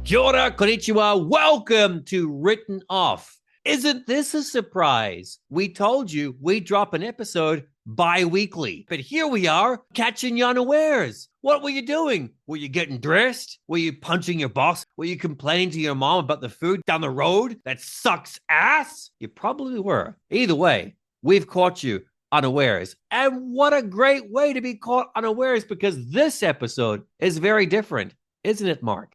Kia ora, konnichiwa. Welcome to Written Off. Isn't this a surprise? We told you we drop an episode bi-weekly, but here we are catching you unawares. What were you doing? Were you getting dressed? Were you punching your boss? Were you complaining to your mom about the food down the road that sucks ass? You probably were. Either way, we've caught you unawares. And what a great way to be caught unawares, because this episode is very different. Isn't it, Mark?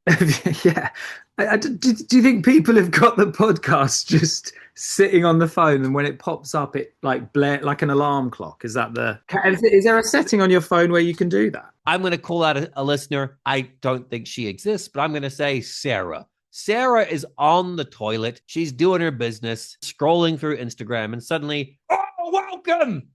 Yeah. Do you think people have got the podcast just sitting on the phone, and when it pops up, it like like an alarm clock? Is there a setting on your phone where you can do that? I'm going to call out a listener. I don't think she exists, but I'm going to say Sarah. Sarah is on the toilet. She's doing her business, scrolling through Instagram, and suddenly,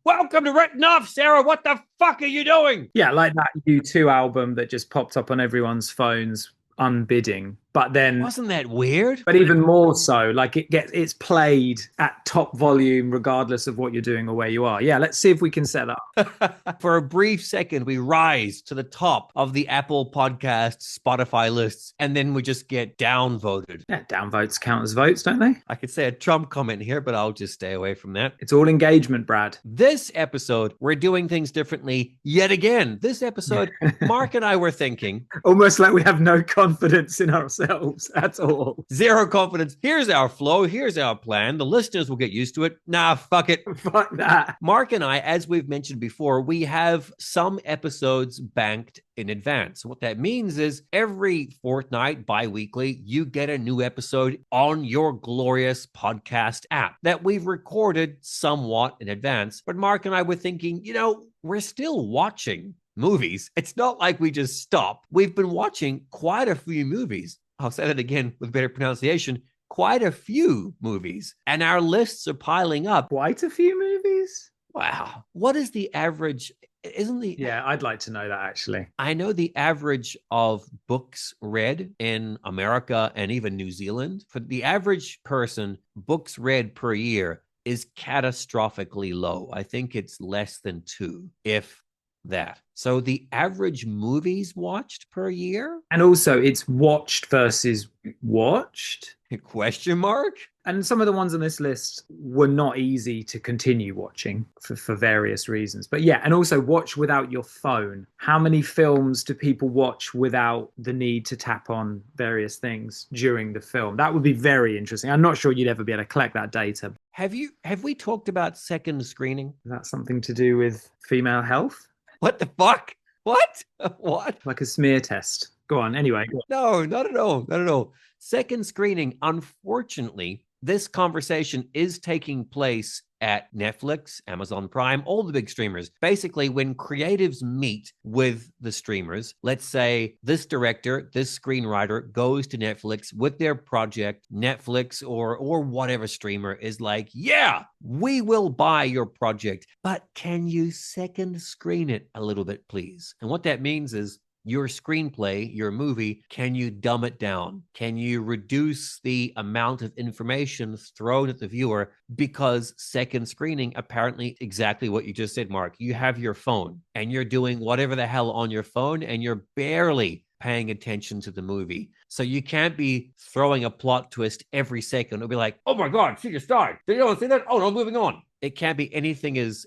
welcome to Written Off, Sarah. What the fuck are you doing? Yeah, like that U2 album that just popped up on everyone's phones unbidding. But then wasn't that weird? But even more so, like it's played at top volume regardless of what you're doing or where you are. Yeah, let's see if we can set that. For a brief second, we rise to the top of the Apple Podcast, Spotify lists, and then we just get downvoted. Yeah, downvotes count as votes, don't they? I could say a Trump comment here, but I'll just stay away from that. It's all engagement, Brad. This episode, we're doing things differently yet again. This episode, Mark and I were thinking. Almost like we have no confidence in ourselves at all. Zero confidence. Here's our flow. Here's our plan. The listeners will get used to it. Nah, fuck it. Fuck that. Mark and I, as we've mentioned before, we have some episodes banked in advance. What that means is every fortnight, bi-weekly, you get a new episode on your glorious podcast app that we've recorded somewhat in advance. But Mark and I were thinking, we're still watching movies. It's not like we just stop. We've been watching quite a few movies. I'll say that again with better pronunciation. Quite a few movies. And our lists are piling up. Quite a few movies? Wow. What is the average? Yeah, I'd like to know that, actually. I know the average of books read in America and even New Zealand. For the average person, books read per year is catastrophically low. I think it's less than 2, if that. So the average movies watched per year? And also it's watched versus watched? Question mark? And some of the ones on this list were not easy to continue watching for various reasons. But yeah, and also watch without your phone. How many films do people watch without the need to tap on various things during the film? That would be very interesting. I'm not sure you'd ever be able to collect that data. Have we talked about second screening? Is that something to do with female health? What the fuck? What? What? Like a smear test. Go on, anyway. No, not at all. Not at all. Second screening, unfortunately, this conversation is taking place at Netflix, Amazon Prime, all the big streamers. Basically, when creatives meet with the streamers, let's say this director, this screenwriter goes to Netflix with their project, Netflix or whatever streamer is like, yeah, we will buy your project, but can you second screen it a little bit, please? And what that means is, your screenplay, your movie, can you dumb it down? Can you reduce the amount of information thrown at the viewer? Because second screening, apparently exactly what you just said, Mark. You have your phone and you're doing whatever the hell on your phone and you're barely paying attention to the movie. So you can't be throwing a plot twist every second. It'll be like, oh my God, she just died. Did you want to see that? Oh no, moving on. It can't be anything as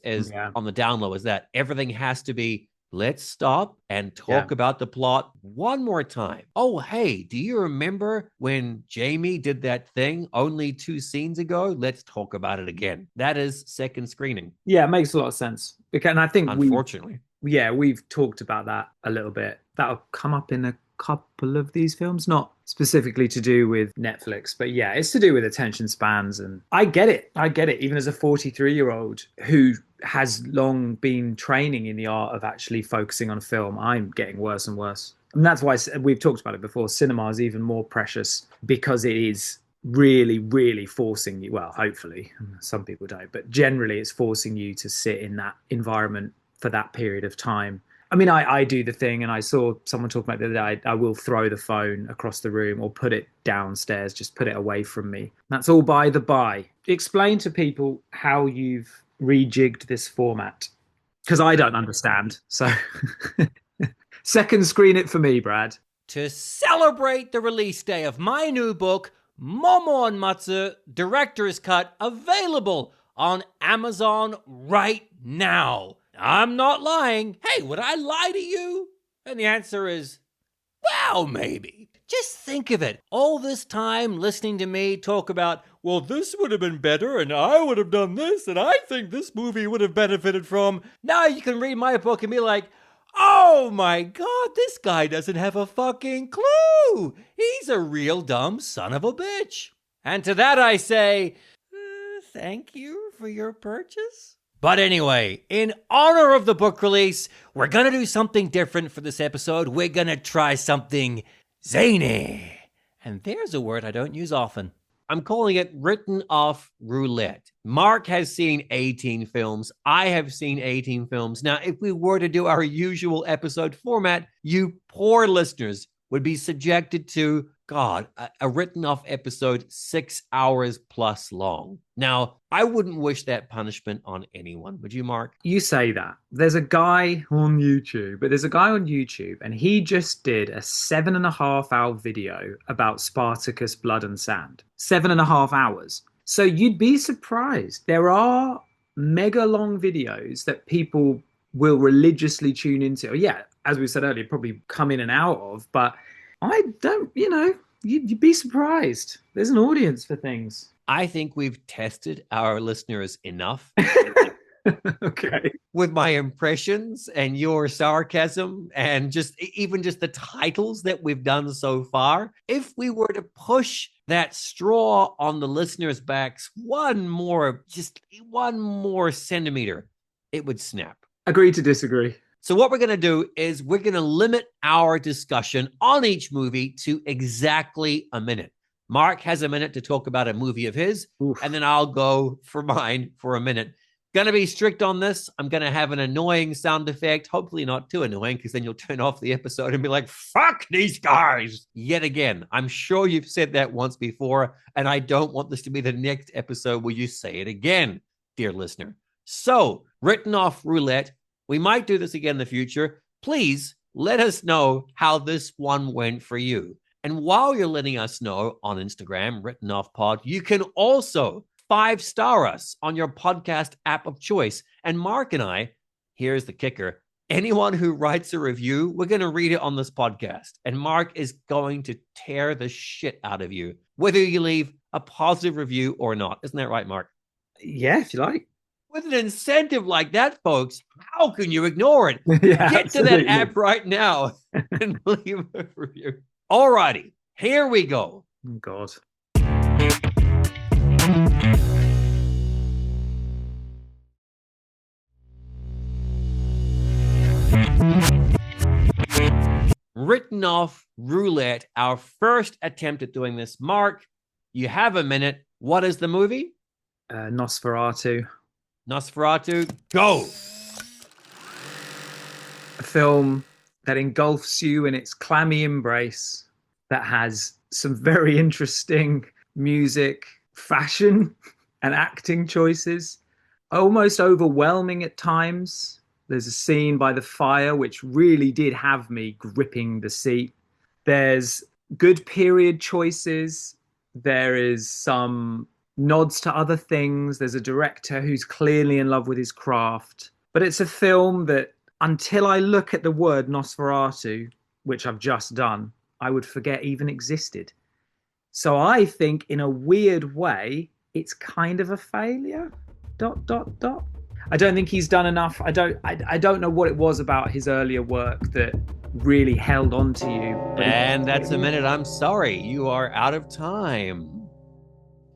on the down low as that. Everything has to be, let's stop and talk about the plot one more time. Oh, hey, do you remember when Jamie did that thing only 2 scenes ago? Let's talk about it again. That is second screening. Yeah, it makes a lot of sense. And I think unfortunately, we've talked about that a little bit. That'll come up in a couple of these films, not specifically to do with Netflix, but yeah, it's to do with attention spans. And I get it. Even as a 43-year-old who has long been training in the art of actually focusing on film, I'm getting worse and worse. And that's why we've talked about it before. Cinema is even more precious because it is really, really forcing you. Well, hopefully, some people don't, but generally it's forcing you to sit in that environment for that period of time. I mean, I do the thing, and I saw someone talk about the other day, I will throw the phone across the room or put it downstairs, just put it away from me. That's all by the by. Explain to people how you've rejigged this format, because I don't understand. So second screen it for me, Brad. to celebrate the release day of my new book, Momo and Matsu, Director's Cut, available on Amazon right now. I'm not lying. Hey, would I lie to you? And the answer is, well, maybe. Just think of it. All this time listening to me talk about, well, this would have been better, and I would have done this, and I think this movie would have benefited from. Now you can read my book and be like, oh my God, this guy doesn't have a fucking clue. He's a real dumb son of a bitch. And to that I say, thank you for your purchase. But anyway, in honor of the book release, we're going to do something different for this episode. We're going to try something zany. And there's a word I don't use often. I'm calling it written off roulette. Mark has seen 18 films. I have seen 18 films. Now, if we were to do our usual episode format, you poor listeners would be subjected to, God, a written off episode 6 hours plus long. Now, I wouldn't wish that punishment on anyone. Would you, Mark? You say that. There's a guy on YouTube, and he just did a 7.5 hour video about Spartacus Blood and Sand. 7.5 hours. So you'd be surprised. There are mega long videos that people will religiously tune into. Yeah, as we said earlier, probably come in and out of, but I don't, you'd be surprised. There's an audience for things. I think we've tested our listeners enough. Okay. With my impressions and your sarcasm and even just the titles that we've done so far. If we were to push that straw on the listeners' backs one more centimeter, it would snap. Agree to disagree. So what we're going to do is we're going to limit our discussion on each movie to exactly a minute. Mark has a minute to talk about a movie of his, and then I'll go for mine for a minute. Going to be strict on this. I'm going to have an annoying sound effect. Hopefully not too annoying, because then you'll turn off the episode and be like, fuck these guys. Yet again, I'm sure you've said that once before, and I don't want this to be the next episode where you say it again, dear listener. So, written off roulette. We might do this again in the future. Please let us know how this one went for you. And while you're letting us know on Instagram, Written Off Pod, you can also 5-star us on your podcast app of choice. And Mark and I, here's the kicker, anyone who writes a review, we're going to read it on this podcast. And Mark is going to tear the shit out of you, whether you leave a positive review or not. Isn't that right, Mark? Yeah, if you like. With an incentive like that, folks, how can you ignore it? Yeah, Get absolutely. to that app right now and leave a review. All righty, here we go. Oh, God. Written off roulette, our first attempt at doing this. Mark, you have a minute. What is the movie? Nosferatu. Nosferatu, go. A film that engulfs you in its clammy embrace, that has some very interesting music, fashion, and acting choices. Almost overwhelming at times. There's a scene by the fire which really did have me gripping the seat. There's good period choices. There is some nods to other things. There's a director who's clearly in love with his craft. But it's a film that, until I look at the word Nosferatu, which I've just done, I would forget even existed. So I think, in a weird way, it's kind of a failure. ... I don't think he's done enough. I don't know what it was about his earlier work that really held on to you. And that's a minute. I'm sorry. You are out of time.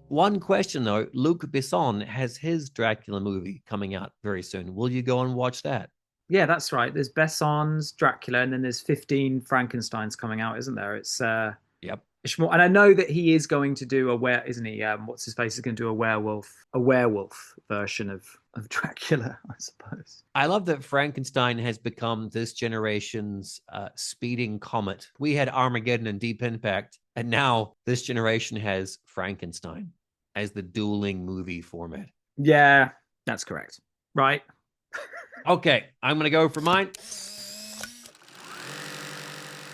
One question, though. Luc Besson has his Dracula movie coming out very soon. Will you go and watch that? Yeah, that's right. There's Besson's Dracula, and then there's 15 Frankensteins coming out, isn't there? It's Yep. And I know that he is going to do isn't he? What's his face is going to do a werewolf version of Dracula, I suppose. I love that Frankenstein has become this generation's speeding comet. We had Armageddon and Deep Impact, and now this generation has Frankenstein as the dueling movie format. Yeah, that's correct. Right. Okay, I'm going to go for mine.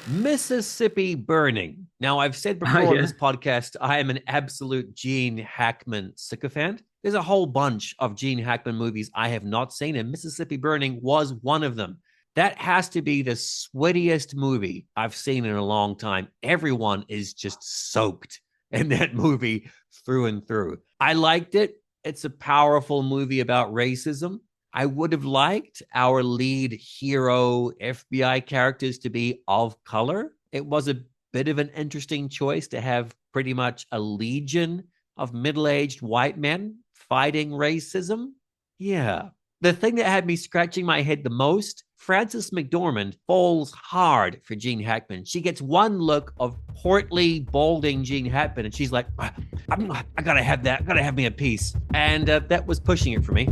Mississippi Burning. Now, I've said before on Yeah. this podcast, I am an absolute Gene Hackman sycophant. There's a whole bunch of Gene Hackman movies I have not seen, and Mississippi Burning was one of them. That has to be the sweatiest movie I've seen in a long time. Everyone is just soaked in that movie through and through. I liked it. It's a powerful movie about racism. I would have liked our lead hero FBI characters to be of color. It was a bit of an interesting choice to have pretty much a legion of middle-aged white men fighting racism. Yeah. The thing that had me scratching my head the most, Frances McDormand falls hard for Gene Hackman. She gets one look of portly, balding Gene Hackman, and she's like, I gotta have that. I gotta have me a piece. And that was pushing it for me.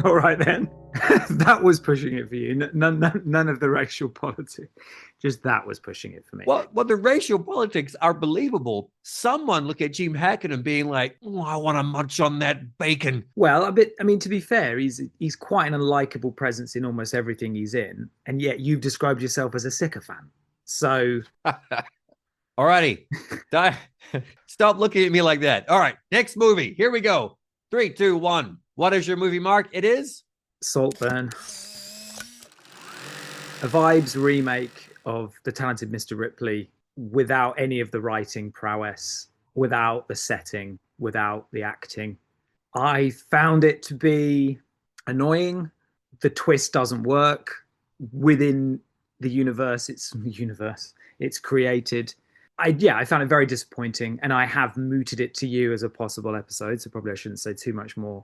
All right then. That was pushing it for you. None of the racial politics. Just that was pushing it for me. Well, the racial politics are believable. Someone look at Gene Hackman and being like, oh, I want to munch on that bacon. Well, a bit. I mean, to be fair, he's quite an unlikable presence in almost everything he's in, and yet you've described yourself as a sycophant. So, alrighty, stop looking at me like that. All right, next movie. Here we go. 3, 2, 1. What is your movie, Mark? It is Saltburn, a Vibes remake of The Talented Mr. Ripley without any of the writing prowess, without the setting, without the acting. I found it to be annoying. The twist doesn't work within the universe it's created. I found it very disappointing, and I have mooted it to you as a possible episode, so probably I shouldn't say too much more.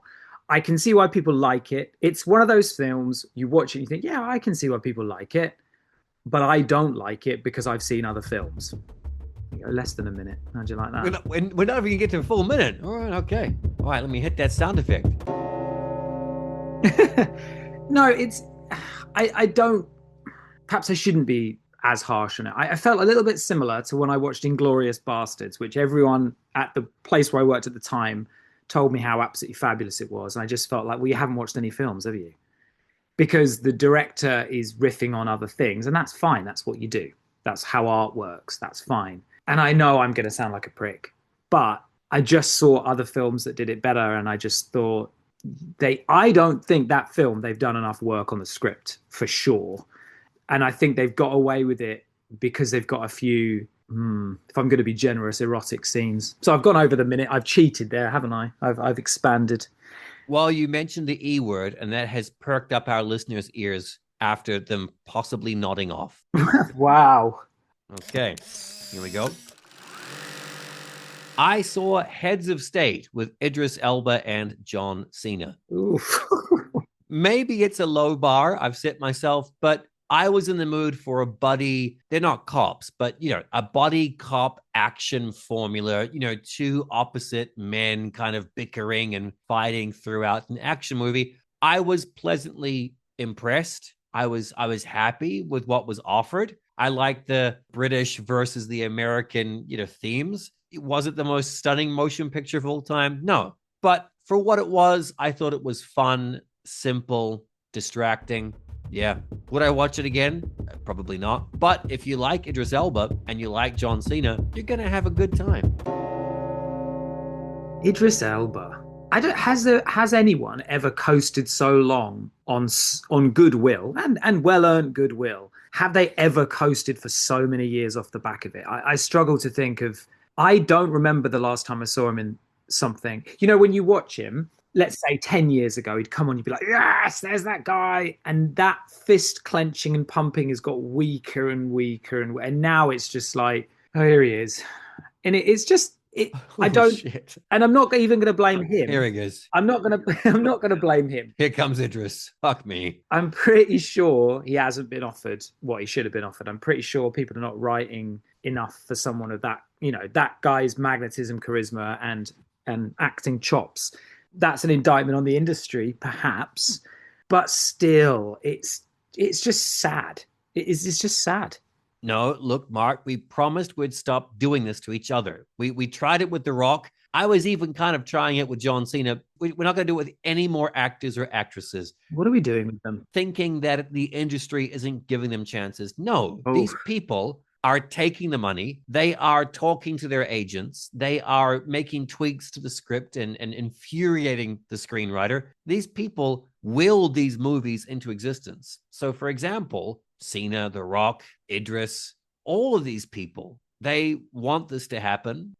I can see why people like it. It's one of those films, you watch it and you think, yeah, I can see why people like it, but I don't like it because I've seen other films. Less than a minute. How'd you like that? We're not even get to a full minute. All right, okay. All right, let me hit that sound effect. No, I don't, perhaps I shouldn't be as harsh on it. I felt a little bit similar to when I watched Inglourious Bastards, which everyone at the place where I worked at the time told me how absolutely fabulous it was. And I just felt like, well, you haven't watched any films, have you? Because the director is riffing on other things, and that's fine. That's what you do. That's how art works. That's fine. And I know I'm going to sound like a prick, but I just saw other films that did it better, and I just thought I don't think that film, they've done enough work on the script for sure. And I think they've got away with it because they've got a few, if I'm going to be generous, erotic scenes. So I've gone over the minute. I've cheated there, haven't I? I've expanded. Well, you mentioned the E word, and that has perked up our listeners' ears after them possibly nodding off. Wow. Okay, here we go. I saw Heads of State with Idris Elba and John Cena. Maybe it's a low bar I've set myself, but I was in the mood for a buddy. They're not cops, but, a buddy cop action formula, two opposite men kind of bickering and fighting throughout an action movie. I was pleasantly impressed. I was happy with what was offered. I liked the British versus the American, themes. Was it the most stunning motion picture of all time? No. But for what it was, I thought it was fun, simple, distracting. Yeah. Would I watch it again? Probably not. But if you like Idris Elba and you like John Cena, you're going to have a good time. Idris Elba. Has anyone ever coasted so long on goodwill and well-earned goodwill? Have they ever coasted for so many years off the back of it? I struggle to think of. I don't remember the last time I saw him in something. When you watch him, let's say 10 years ago, he'd come on, you'd be like, yes, there's that guy. And that fist clenching and pumping has got weaker and weaker. And now it's just like, oh, here he is. And it's just, I don't, shit. And I'm not even going to blame him. Here he is. I'm not going to blame him. Here comes Idris. Fuck me. I'm pretty sure he hasn't been offered what he should have been offered. I'm pretty sure people are not writing enough for someone of that, that guy's magnetism, charisma, and acting chops. That's an indictment on the industry, perhaps, but still, it's just sad. It's just sad. No, look, Mark, we promised we'd stop doing this to each other. We tried it with The Rock. I was even kind of trying it with John Cena. We're not going to do it with any more actors or actresses. What are we doing with them? Thinking that the industry isn't giving them chances. No, Oh. these people are taking the money. They are talking to their agents. They are making tweaks to the script and infuriating the screenwriter. These people willed these movies into existence. So, for example, Cena, The Rock, Idris, all of these people, they want this to happen.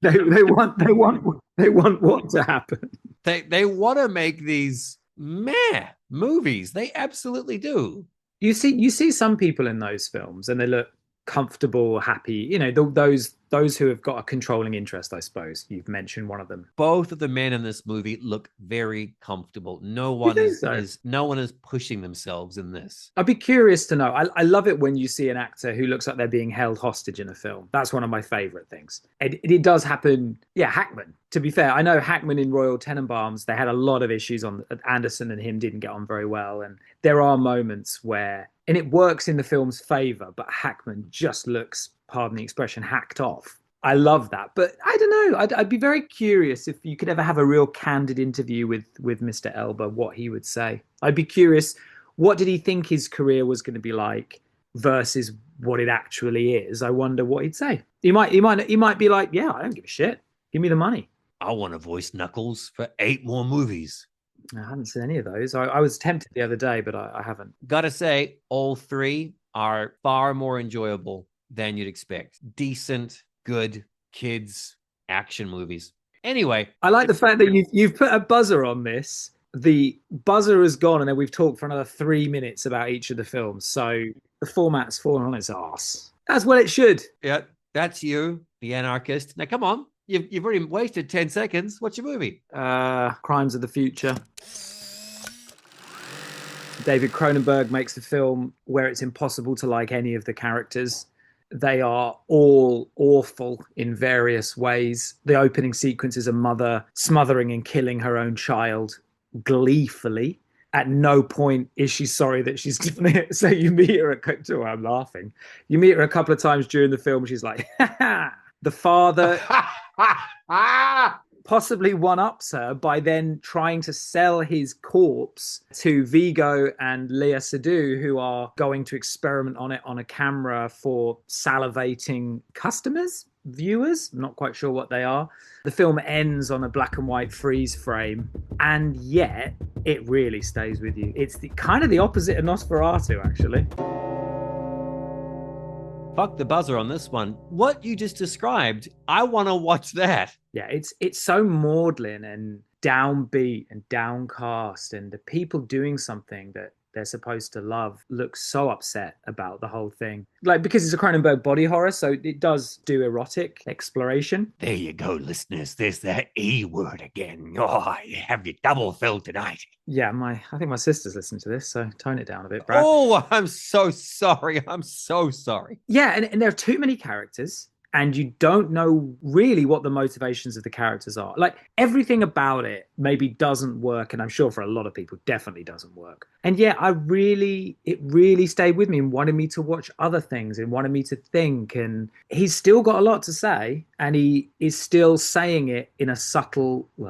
they want what to happen? They want to make these meh movies. They absolutely do. You see some people in those films and they look comfortable, happy. You know, those who have got a controlling interest, I suppose. You've mentioned one of them. Both of the men in this movie look very comfortable. No one is pushing themselves in this. I'd be curious to know. I love it when you see an actor who looks like they're being held hostage in a film. That's one of my favorite things. It does happen. Yeah, Hackman. To be fair, I know Hackman in Royal Tenenbaums, they had a lot of issues on. Anderson and him didn't get on very well. And there are moments where, and it works in the film's favor, but Hackman just looks, pardon the expression, hacked off. I love that. But I don't know. I'd be very curious if you could ever have a real candid interview with Mr. Elba, what he would say. I'd be curious, what did he think his career was going to be like versus what it actually is? I wonder what he'd say. He might be like, yeah, I don't give a shit. Give me the money. I want to voice Knuckles for 8 more movies. I haven't seen any of those. I was tempted the other day, but I haven't. Gotta say, all 3 are far more enjoyable than you'd expect. Decent, good, kids, action movies. Anyway. I like the fact that you've put a buzzer on this. The buzzer has gone, and then we've talked for another 3 minutes about each of the films. So the format's fallen on its arse. As well it should. Yeah, that's you, the anarchist. Now, come on. You've already wasted 10 seconds. What's your movie? Crimes of the Future. David Cronenberg makes a film where it's impossible to like any of the characters. They are all awful in various ways. The opening sequence is a mother smothering and killing her own child gleefully. At no point is she sorry that she's done it. So you meet her I'm laughing. You meet her a couple of times during the film. She's like, ha ha. The father possibly one-ups her by then trying to sell his corpse to Vigo and Lea Seydoux, who are going to experiment on it on a camera for salivating customers, viewers. I'm not quite sure what they are. The film ends on a black and white freeze frame, and yet it really stays with you. It's kind of the opposite of Nosferatu, actually. Fuck the buzzer on this one. What you just described, I want to watch that. Yeah, it's so maudlin and downbeat and downcast, and the people doing something that they're supposed to love look so upset about the whole thing. Like, because it's a Cronenberg body horror, so it does do erotic exploration. There you go, listeners. There's that E word again. Oh, you have your double filled tonight. Yeah, I think my sister's listening to this, so tone it down a bit, Brad. Oh, I'm so sorry. I'm so sorry. Yeah, and there are too many characters, and you don't know really what the motivations of the characters are. Like, everything about it maybe doesn't work, and I'm sure for a lot of people definitely doesn't work. And yeah, it really stayed with me and wanted me to watch other things and wanted me to think. And he's still got a lot to say, and he is still saying it in a subtle, I'm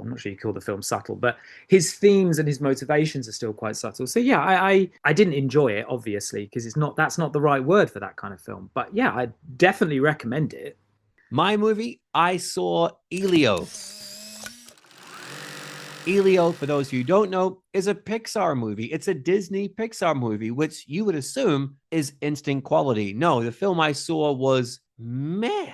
not sure you call the film subtle, but his themes and his motivations are still quite subtle. So yeah, I didn't enjoy it, obviously, because that's not the right word for that kind of film. But yeah, I definitely recommend it. My movie, I saw Elio. Elio, for those who don't know, is a Pixar movie. It's a Disney Pixar movie, which you would assume is instant quality. No, the film I saw was meh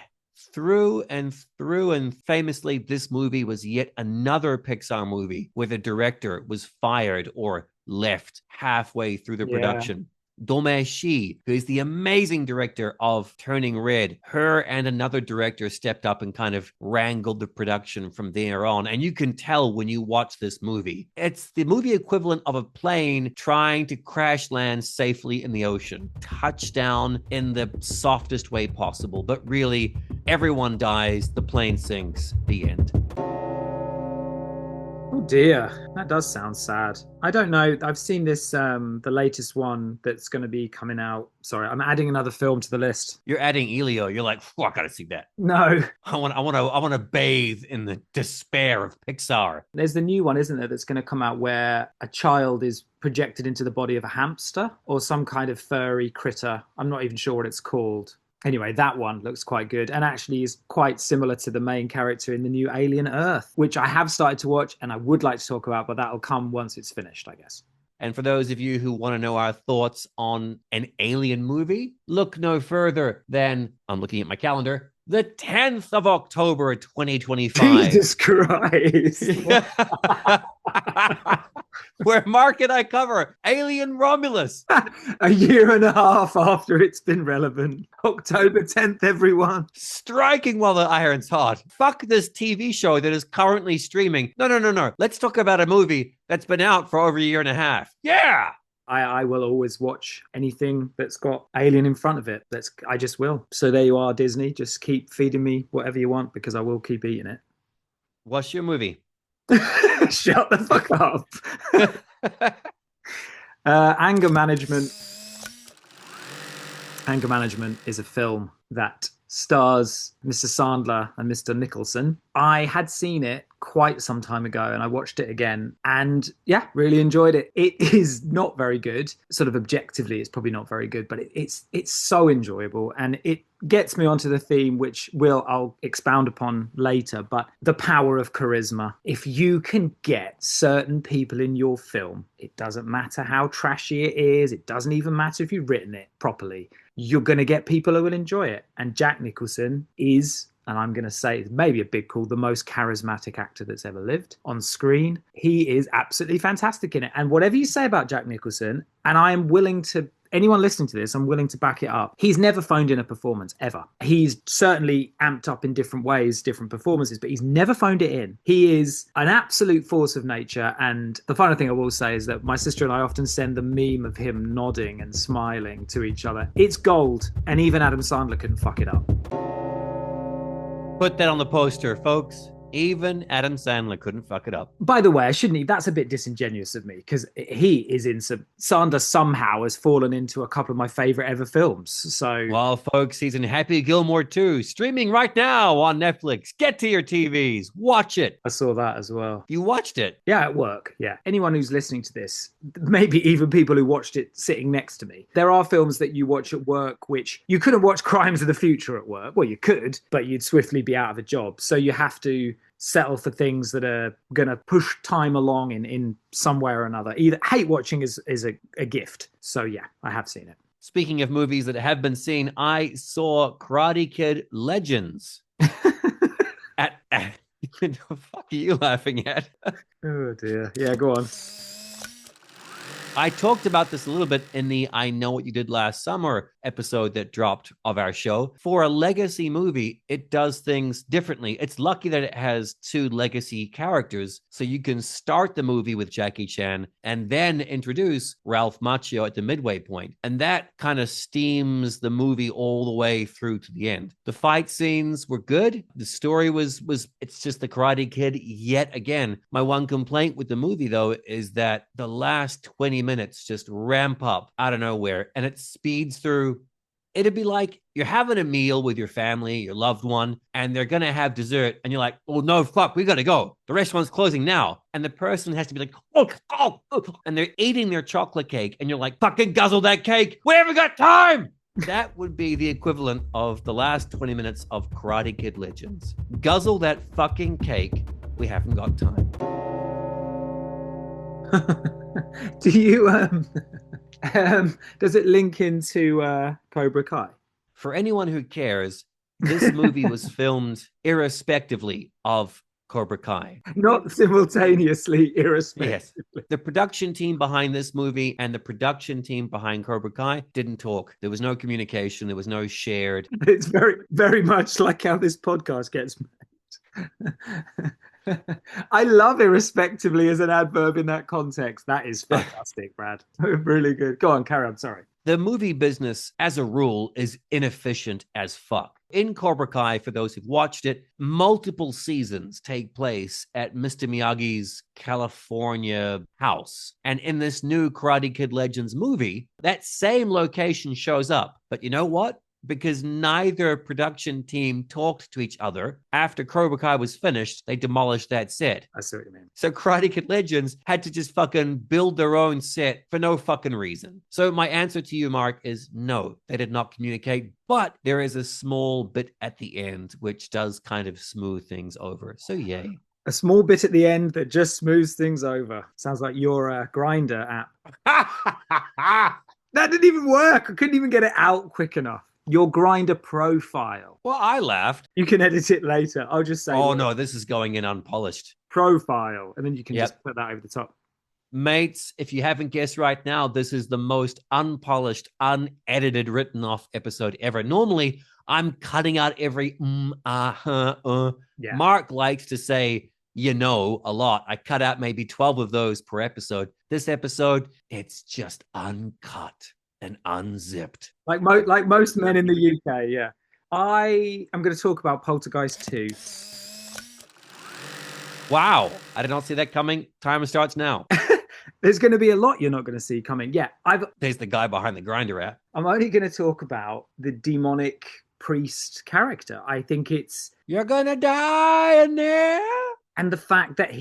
through and through. And famously, this movie was yet another Pixar movie where the director was fired or left halfway through the production. Domei Shi, who is the amazing director of Turning Red, her and another director stepped up and kind of wrangled the production from there on. And you can tell when you watch this movie, it's the movie equivalent of a plane trying to crash land safely in the ocean. Touchdown in the softest way possible, but really everyone dies, the plane sinks, the end. Oh dear, that does sound sad. I don't know. I've seen this, the latest one that's going to be coming out. Sorry, I'm adding another film to the list. You're adding Elio. You're like, I gotta see that. No, I want to bathe in the despair of Pixar. there's the new one, isn't there, that's going to come out where a child is projected into the body of a hamster or some kind of furry critter. I'm not even sure what it's called. Anyway, that one looks quite good and actually is quite similar to the main character in the new Alien Earth, which I have started to watch and I would like to talk about, but that'll come once it's finished, I guess. And for those of you who want to know our thoughts on an alien movie, look no further than, I'm looking at my calendar, the 10th of October, 2025. Jesus Christ. Where Mark and I cover Alien Romulus. A year and a half after it's been relevant. October 10th, everyone. Striking while the iron's hot. Fuck this TV show that is currently streaming. No. Let's talk about a movie that's been out for over a year and a half. Yeah. I will always watch anything that's got Alien in front of it. I just will. So there you are, Disney. Just keep feeding me whatever you want because I will keep eating it. What's your movie? Shut the fuck up. Anger Management. Anger Management is a film that stars Mr. Sandler and Mr. Nicholson. I had seen it quite some time ago and I watched it again and yeah, really enjoyed it. It is not very good. Sort of objectively, it's probably not very good, but it's so enjoyable and it gets me onto the theme, which I'll expound upon later, but the power of charisma. If you can get certain people in your film, it doesn't matter how trashy it is, it doesn't even matter if you've written it properly, you're going to get people who will enjoy it. And Jack Nicholson is, and I'm going to say it's maybe a big call, the most charismatic actor that's ever lived on screen. He is absolutely fantastic in it. And whatever you say about Jack Nicholson, and I am willing to, anyone listening to this, I'm willing to back it up. He's never phoned in a performance, ever. He's certainly amped up in different ways, different performances, but he's never phoned it in. He is an absolute force of nature. And the final thing I will say is that my sister and I often send the meme of him nodding and smiling to each other. It's gold. And even Adam Sandler couldn't fuck it up. Put that on the poster, folks. Even Adam Sandler couldn't fuck it up. By the way, I shouldn't. That's a bit disingenuous of me because he is in some. Sandler somehow has fallen into a couple of my favorite ever films. So, well, folks, he's in Happy Gilmore 2, streaming right now on Netflix. Get to your TVs, watch it. I saw that as well. You watched it? Yeah, at work. Yeah. Anyone who's listening to this, maybe even people who watched it sitting next to me. There are films that you watch at work which you couldn't watch Crimes of the Future at work. Well, you could, but you'd swiftly be out of a job. So you have to settle for things that are going to push time along in some way or another. Either hate watching is a gift. So yeah, I have seen it. Speaking of movies that have been seen, I saw Karate Kid Legends. at what the fuck are you laughing at? Oh dear. Yeah, go on. I talked about this a little bit in the I Know What You Did Last Summer episode that dropped of our show. For a legacy movie, it does things differently. It's lucky that it has two legacy characters, so you can start the movie with Jackie Chan and then introduce Ralph Macchio at the midway point. And that kind of steams the movie all the way through to the end. The fight scenes were good. The story was it's just the Karate Kid yet again. My one complaint with the movie, though, is that the last 20 minutes just ramp up out of nowhere and it speeds through. It'd be like you're having a meal with your family, your loved one, and they're going to have dessert. And you're like, oh, no, fuck, we got to go. The restaurant's closing now. And the person has to be like, oh. And they're eating their chocolate cake. And you're like, fucking guzzle that cake. We haven't got time. That would be the equivalent of the last 20 minutes of Karate Kid Legends. Guzzle that fucking cake. We haven't got time. Do you does it link into Cobra Kai? For anyone who cares, this movie was filmed irrespectively of Cobra Kai. Not simultaneously, irrespectively. Yes. The production team behind this movie and the production team behind Cobra Kai didn't talk. There was no communication. There was no shared. It's very, very much like how this podcast gets made. I love irrespectively as an adverb in that context. That is fantastic, Brad. Really good. Go on, carry on. Sorry. The movie business, as a rule, is inefficient as fuck. in Cobra Kai, for those who've watched it, multiple seasons take place at Mr. Miyagi's California house. And in this new Karate Kid Legends movie, that same location shows up. But you know what? Because neither production team talked to each other. After Cobra Kai was finished, they demolished that set. I see what you mean. So Karate Kid Legends had to just fucking build their own set for no fucking reason. So my answer to you, Mark, is no, they did not communicate. But there is a small bit at the end which does kind of smooth things over. So yay. A small bit at the end that just smooths things over. Sounds like your Grinder app. That didn't even work. I couldn't even get it out quick enough. Your Grinder profile. Well, I laughed. You can edit it later. I'll just say. Oh, no, this is going in unpolished. Profile. And then you can just put that over the top. Mates, if you haven't guessed right now, this is the most unpolished, unedited, written off episode ever. Normally, I'm cutting out every Yeah. Mark likes to say, a lot. I cut out maybe 12 of those per episode. This episode, it's just uncut and unzipped. Like most men in the UK, yeah. I am going to talk about Poltergeist 2. Wow. I did not see that coming. Timer starts now. There's going to be a lot you're not going to see coming. Yeah. There's the guy behind the Grinder app. I'm only going to talk about the demonic priest character. I think it's... You're going to die in there. And the fact that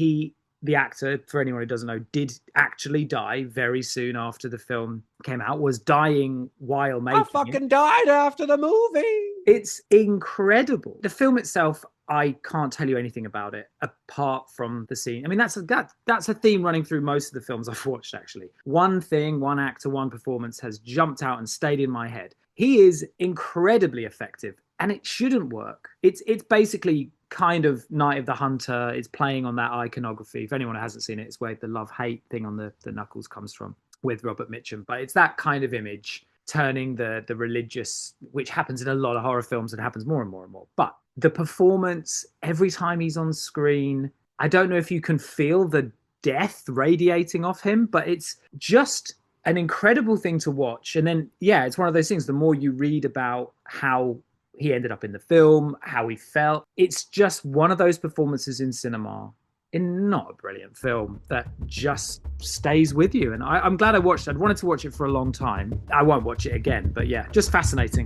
the actor, for anyone who doesn't know, did actually die very soon after the film came out, was dying while making it. I fucking died after the movie. It's incredible. The film itself, I can't tell you anything about it apart from the scene. I mean, that's a theme running through most of the films I've watched, actually. One thing, one actor, one performance has jumped out and stayed in my head. He is incredibly effective, and it shouldn't work. It's basically kind of Night of the Hunter. It's playing on that iconography. If anyone hasn't seen it, it's where the love-hate thing on the knuckles comes from with Robert Mitchum. But it's that kind of image, turning the religious, which happens in a lot of horror films and happens more and more and more. But the performance, every time he's on screen, I don't know if you can feel the death radiating off him, but it's just an incredible thing to watch. And then, yeah, it's one of those things, the more you read about how he ended up in the film, how he felt, it's just one of those performances in cinema, in not a brilliant film, that just stays with you. And I'm glad I watched it. I'd wanted to watch it for a long time. I won't watch it again, but yeah, just fascinating.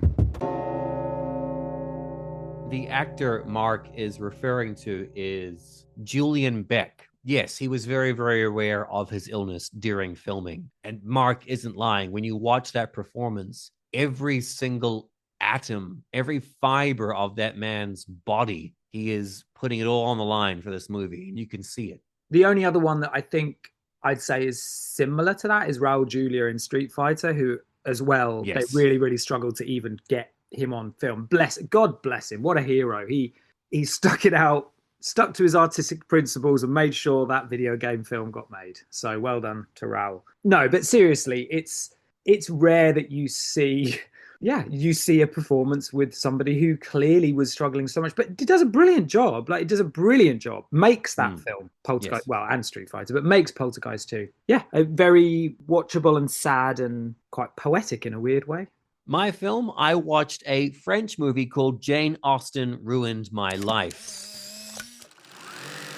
The actor Mark is referring to is Julian Beck. Yes, he was very, very aware of his illness during filming. And Mark isn't lying. When you watch that performance, every single atom, every fiber of that man's body, he is putting it all on the line for this movie, and you can see it. The only other one that I think I'd say is similar to that is Raul Julia in Street Fighter, who as well, yes, they really, really struggled to even get him on film. God bless him. What a hero. He stuck it out, stuck to his artistic principles, and made sure that video game film got made. So well done to Raul. No, but seriously, it's rare that you see a performance with somebody who clearly was struggling so much, but it does a brilliant job. Like, it does a brilliant job. Makes that film, Poltergeist, yes, well, and Street Fighter, but makes Poltergeist too. Yeah, a very watchable and sad and quite poetic in a weird way. My film, I watched a French movie called Jane Austen Ruined My Life.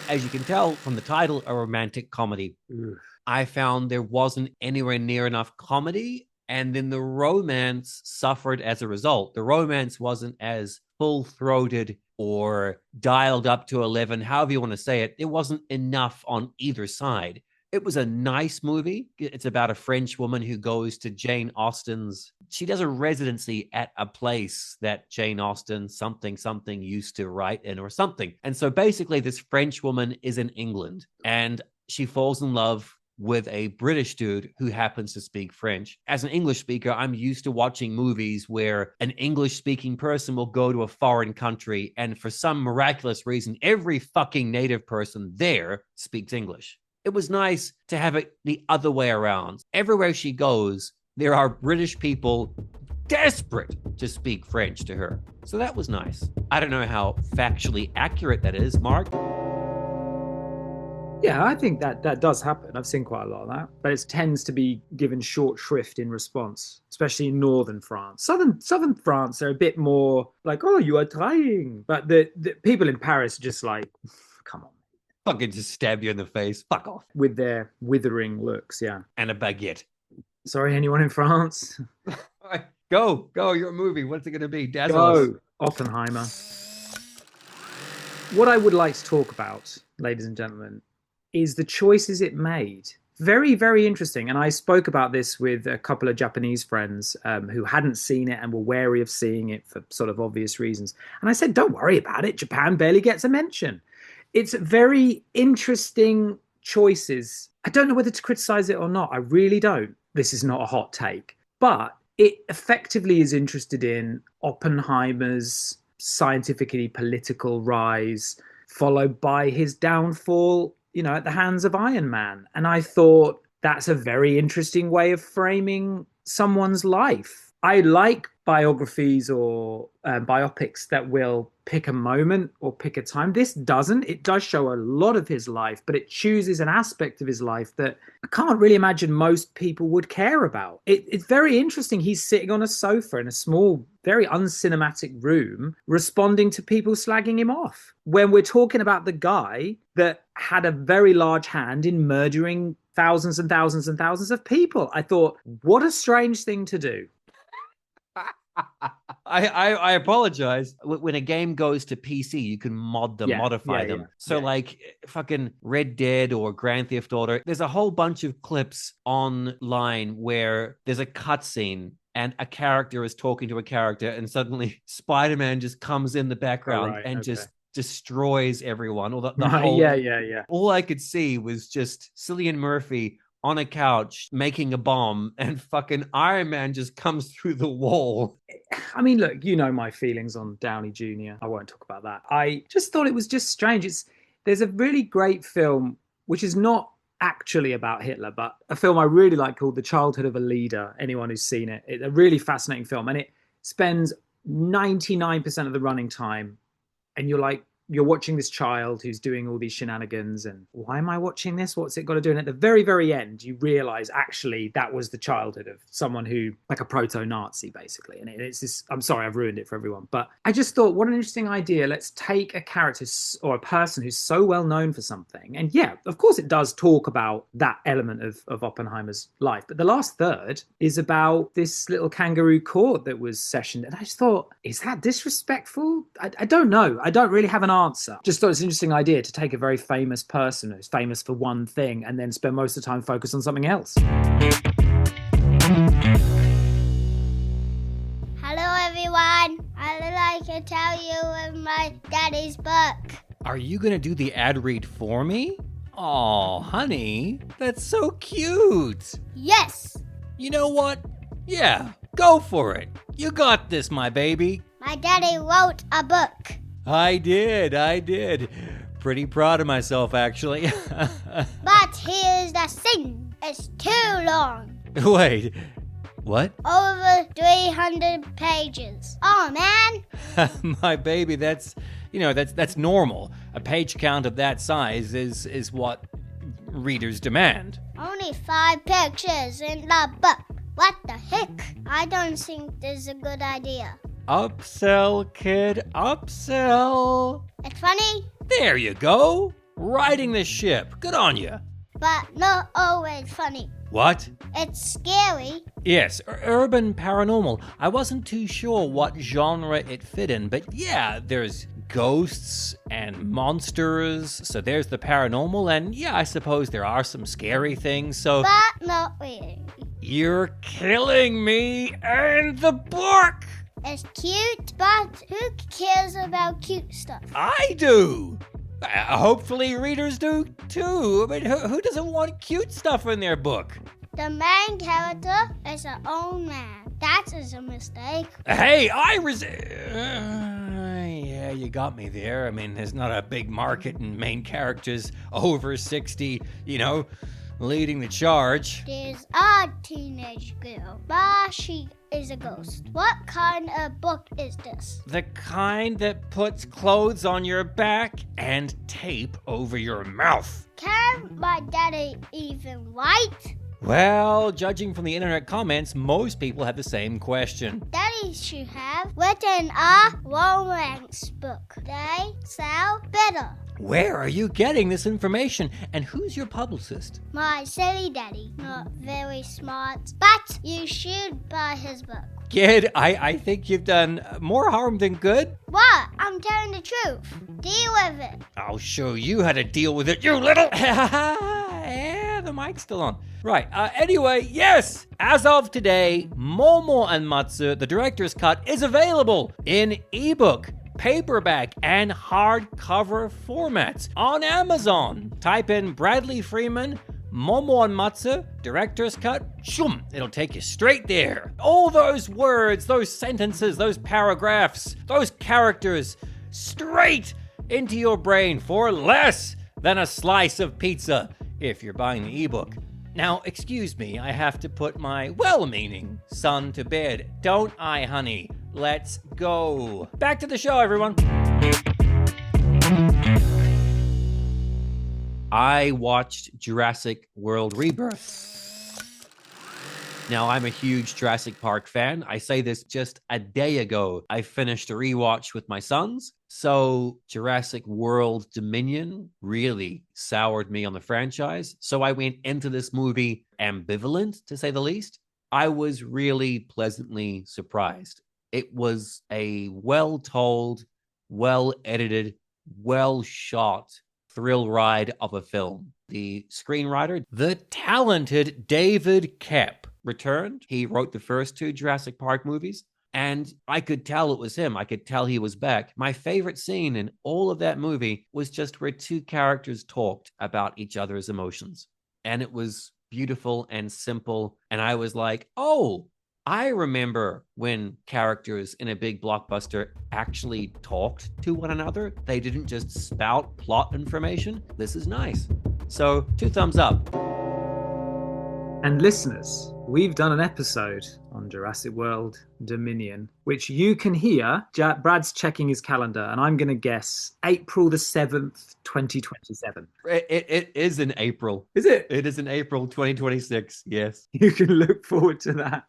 As you can tell from the title, a romantic comedy. Oof. I found there wasn't anywhere near enough comedy, and then the romance suffered as a result. The romance wasn't as full-throated or dialed up to 11, however you want to say it. It wasn't enough on either side. It was a nice movie. It's about a French woman who goes to Jane Austen's. She does a residency at a place that Jane Austen something used to write in or something. And so basically this French woman is in England and she falls in love with a British dude who happens to speak French. As an English speaker, I'm used to watching movies where an English-speaking person will go to a foreign country and for some miraculous reason, every fucking native person there speaks English. It was nice to have it the other way around. Everywhere she goes, there are British people desperate to speak French to her. So that was nice. I don't know how factually accurate that is, Mark. Yeah, I think that does happen. I've seen quite a lot of that, but it tends to be given short shrift in response, especially in northern France. Southern France, they're a bit more like, "Oh, you are trying," but the people in Paris are just like, "Come on," Fucking just stab you in the face. Fuck off. with their withering looks. Yeah. And a baguette. Sorry, anyone in France? All right, go. Your movie. What's it going to be? Dazzle us. Go, Oppenheimer. What I would like to talk about, ladies and gentlemen, is the choices it made. Very, very interesting. And I spoke about this with a couple of Japanese friends who hadn't seen it and were wary of seeing it for sort of obvious reasons. And I said, don't worry about it. Japan barely gets a mention. It's very interesting choices. I don't know whether to criticize it or not. I really don't. This is not a hot take. But it effectively is interested in Oppenheimer's scientifically political rise, followed by his downfall, at the hands of Iron Man. And I thought that's a very interesting way of framing someone's life. I like biographies or biopics that will pick a moment or pick a time. This doesn't. It does show a lot of his life, but it chooses an aspect of his life that I can't really imagine most people would care about. It's very interesting. He's sitting on a sofa in a small, very uncinematic room, responding to people slagging him off. When we're talking about the guy that had a very large hand in murdering thousands and thousands and thousands of people. I thought, what a strange thing to do. I apologize. When a game goes to PC, you can modify them. So like fucking Red Dead or Grand Theft Auto, there's a whole bunch of clips online where there's a cutscene and a character is talking to a character and suddenly Spider-Man just comes in the background just destroys everyone. Or the whole, all I could see was just Cillian Murphy on a couch making a bomb and fucking Iron Man just comes through the wall. I mean, look, my feelings on Downey Jr. I won't talk about that. I just thought it was just strange. There's a really great film, which is not actually about Hitler, but a film I really like called The Childhood of a Leader. Anyone who's seen it, it's a really fascinating film. And it spends 99% of the running time. And you're watching this child who's doing all these shenanigans and why am I watching this? What's it got to do? And at the very, very end, you realize actually that was the childhood of someone who, like a proto-Nazi, basically. And it's this, I'm sorry, I've ruined it for everyone. But I just thought, what an interesting idea. Let's take a character or a person who's so well known for something. And yeah, of course it does talk about that element of Oppenheimer's life. But the last third is about this little kangaroo court that was sessioned. And I just thought, is that disrespectful? I don't know. I don't really have an answer. Just thought it's an interesting idea to take a very famous person who's famous for one thing and then spend most of the time focused on something else. Hello everyone, I'd like to tell you my daddy's book. Are you gonna do the ad read for me? Oh, honey, that's so cute. Yes. You know what? Yeah, go for it. You got this, my baby. My daddy wrote a book. I did. Pretty proud of myself, actually. But here's the thing. It's too long. Wait, what? Over 300 pages. Oh, man. My baby, that's normal. A page count of that size is what readers demand. Only 5 pictures in the book. What the heck? I don't think this is a good idea. Upsell, kid, upsell. It's funny. There you go. Riding the ship. Good on you. But not always funny. What? It's scary. Yes, urban paranormal. I wasn't too sure what genre it fit in, but yeah, there's ghosts and monsters, so there's the paranormal, and yeah, I suppose there are some scary things, so... But not really. You're killing me and the book! It's cute, but who cares about cute stuff? I do! Hopefully readers do too. I mean, who doesn't want cute stuff in their book? The main character is an old man. That is a mistake. Hey, yeah, you got me there. I mean, there's not a big market in main characters over 60, leading the charge. There's a teenage girl, but she is a ghost. What kind of book is this? The kind that puts clothes on your back and tape over your mouth. Can my daddy even write? Well, judging from the internet comments, most people have the same question. Daddy should have written a romance book. They sell better. Where are you getting this information? And who's your publicist? My silly daddy, not very smart, but you should buy his book. Kid, I think you've done more harm than good. What? I'm telling the truth. Deal with it. I'll show you how to deal with it, you little... Yeah, the mic's still on. Right, anyway, yes! As of today, Momo and Matsu, the director's cut, is available in ebook, paperback, and hardcover formats on Amazon. Type in Bradley Freeman, Momo and Matsu, director's cut, shoom, it'll take you straight there. All those words, those sentences, those paragraphs, those characters, straight into your brain for less than a slice of pizza if you're buying the ebook. Now, excuse me, I have to put my well-meaning son to bed. Don't I, honey? Let's go. Back to the show, everyone. I watched Jurassic World Rebirth. Now, I'm a huge Jurassic Park fan. I say this just a day ago. I finished a rewatch with my sons. So Jurassic World Dominion really soured me on the franchise. So I went into this movie ambivalent, to say the least. I was really pleasantly surprised. It was a well-told, well-edited, well-shot thrill ride of a film. The screenwriter, the talented David Koepp, returned. He wrote the first two Jurassic Park movies, and I could tell it was him. I could tell he was back. My favorite scene in all of that movie was just where two characters talked about each other's emotions. And it was beautiful and simple. And I was like, oh, I remember when characters in a big blockbuster actually talked to one another. They didn't just spout plot information. This is nice. So 2 thumbs up. And listeners, we've done an episode on Jurassic World Dominion, which you can hear. Brad's checking his calendar, and I'm going to guess April the 7th, 2027. It is in April. Is it? It is in April 2026, yes. You can look forward to that.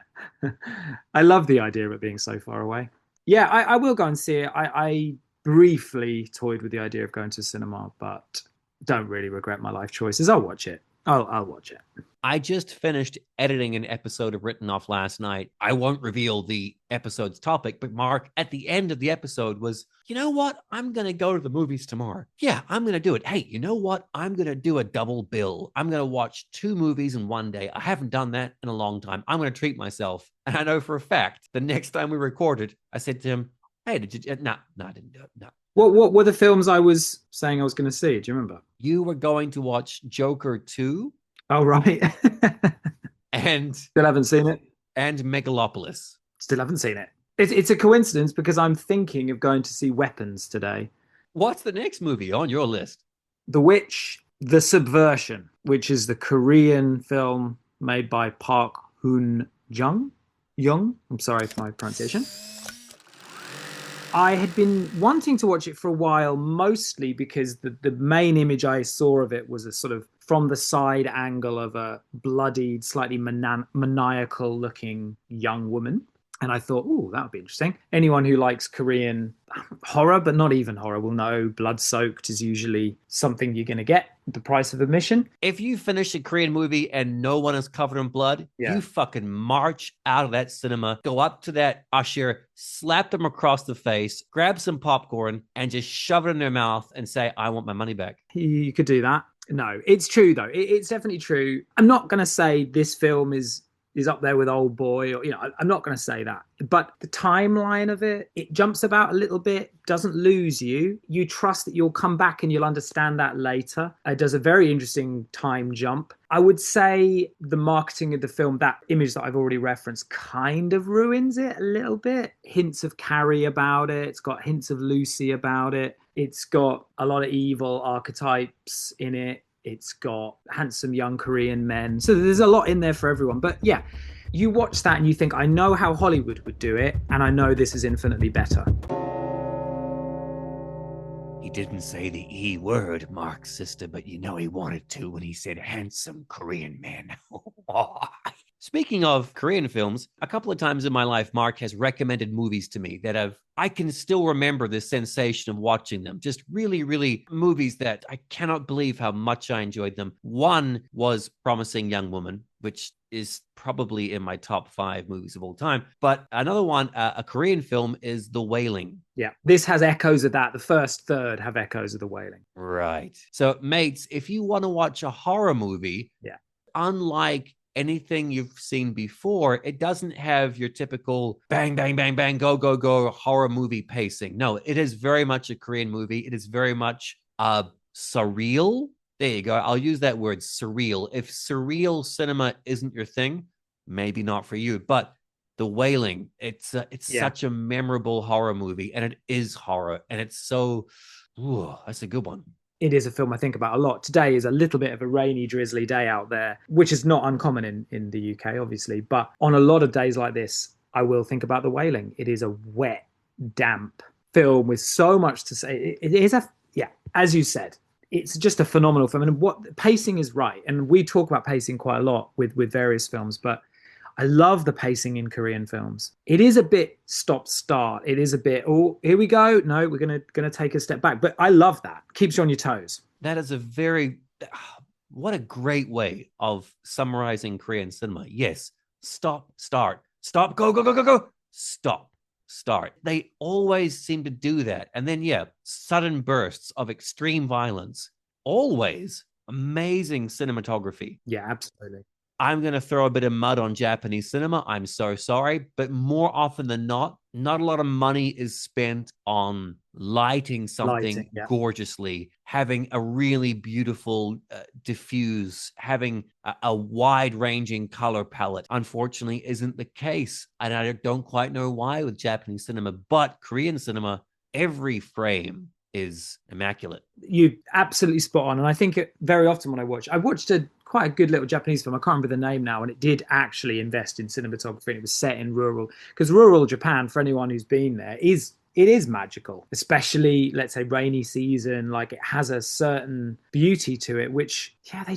I love the idea of it being so far away. Yeah, I will go and see it. I briefly toyed with the idea of going to cinema, but don't really regret my life choices. I'll watch it. I'll watch it. I just finished editing an episode of Written Off last night. I won't reveal the episode's topic, but Mark, at the end of the episode was, you know what? I'm going to go to the movies tomorrow. Yeah, I'm going to do it. Hey, you know what? I'm going to do a double bill. I'm going to watch 2 movies in one day. I haven't done that in a long time. I'm going to treat myself. And I know for a fact, the next time we recorded, I said to him, hey, did you? No, I didn't do it. No. What were the films I was saying I was going to see? Do you remember? You were going to watch Joker 2. Oh, right. And Still haven't seen it. And Megalopolis. Still haven't seen it. It's a coincidence because I'm thinking of going to see Weapons today. What's the next movie on your list? The Witch, The Subversion, which is the Korean film made by Park Hoon-jung. I'm sorry for my pronunciation. I had been wanting to watch it for a while, mostly because the main image I saw of it was a sort of from the side angle of a bloodied, slightly maniacal-looking young woman. And I thought, oh, that would be interesting. Anyone who likes Korean horror, but not even horror, will know blood-soaked is usually something you're going to get at the price of admission. If you finish a Korean movie and no one is covered in blood, you fucking march out of that cinema, go up to that usher, slap them across the face, grab some popcorn, and just shove it in their mouth and say, I want my money back. You could do that. No, it's true, though. It's definitely true. I'm not going to say this film is up there with Old Boy, or, I'm not going to say that. But the timeline of it jumps about a little bit, doesn't lose you. You trust that you'll come back and you'll understand that later. It does a very interesting time jump. I would say the marketing of the film, that image that I've already referenced, kind of ruins it a little bit. Hints of Carrie about it. It's got hints of Lucy about it. It's got a lot of evil archetypes in it. It's got handsome young Korean men. So there's a lot in there for everyone. But yeah, you watch that and you think, I know how Hollywood would do it, and I know this is infinitely better. He didn't say the E word, Mark's sister, but you know he wanted to when he said handsome Korean man. Speaking of Korean films, a couple of times in my life, Mark has recommended movies to me that I can still remember the sensation of watching them. Just really, really movies that I cannot believe how much I enjoyed them. One was Promising Young Woman, which is probably in my top 5 movies of all time. But another one, a Korean film, is The Wailing. Yeah, this has echoes of that. The first third have echoes of The Wailing. Right. So, mates, if you want to watch a horror movie, unlike anything you've seen before, it doesn't have your typical bang, bang, bang, bang, go, go, go horror movie pacing. No, it is very much a Korean movie. It is very much surreal. There you go. I'll use that word, surreal. If surreal cinema isn't your thing, maybe not for you. But The Wailing, it's such a memorable horror movie, and it is horror, and it's so, that's a good one. It is a film I think about a lot. Today is a little bit of a rainy, drizzly day out there, which is not uncommon in the UK, obviously. But on a lot of days like this, I will think about The Wailing. It is a wet, damp film with so much to say. It is as you said, it's just a phenomenal film. And what pacing is right. And we talk about pacing quite a lot with various films, but I love the pacing in Korean films. It is a bit stop-start. It is a bit, oh, here we go. No, we're gonna take a step back. But I love that. Keeps you on your toes. That is what a great way of summarizing Korean cinema. Yes, stop, start, stop, go, go, go, go, go, stop, start. They always seem to do that. And then, sudden bursts of extreme violence. Always amazing cinematography. Yeah, absolutely. I'm going to throw a bit of mud on Japanese cinema. I'm so sorry. But more often than not a lot of money is spent on lighting something gorgeously, having a really beautiful diffuse, having a wide-ranging color palette. Unfortunately, isn't the case. And I don't quite know why with Japanese cinema. But Korean cinema, every frame is immaculate. You absolutely spot on. And I think very often when I watched quite a good little Japanese film. I can't remember the name now, and it did actually invest in cinematography, and it was set in rural Japan. For anyone who's been there, it is magical, especially let's say rainy season. Like, it has a certain beauty to it, which I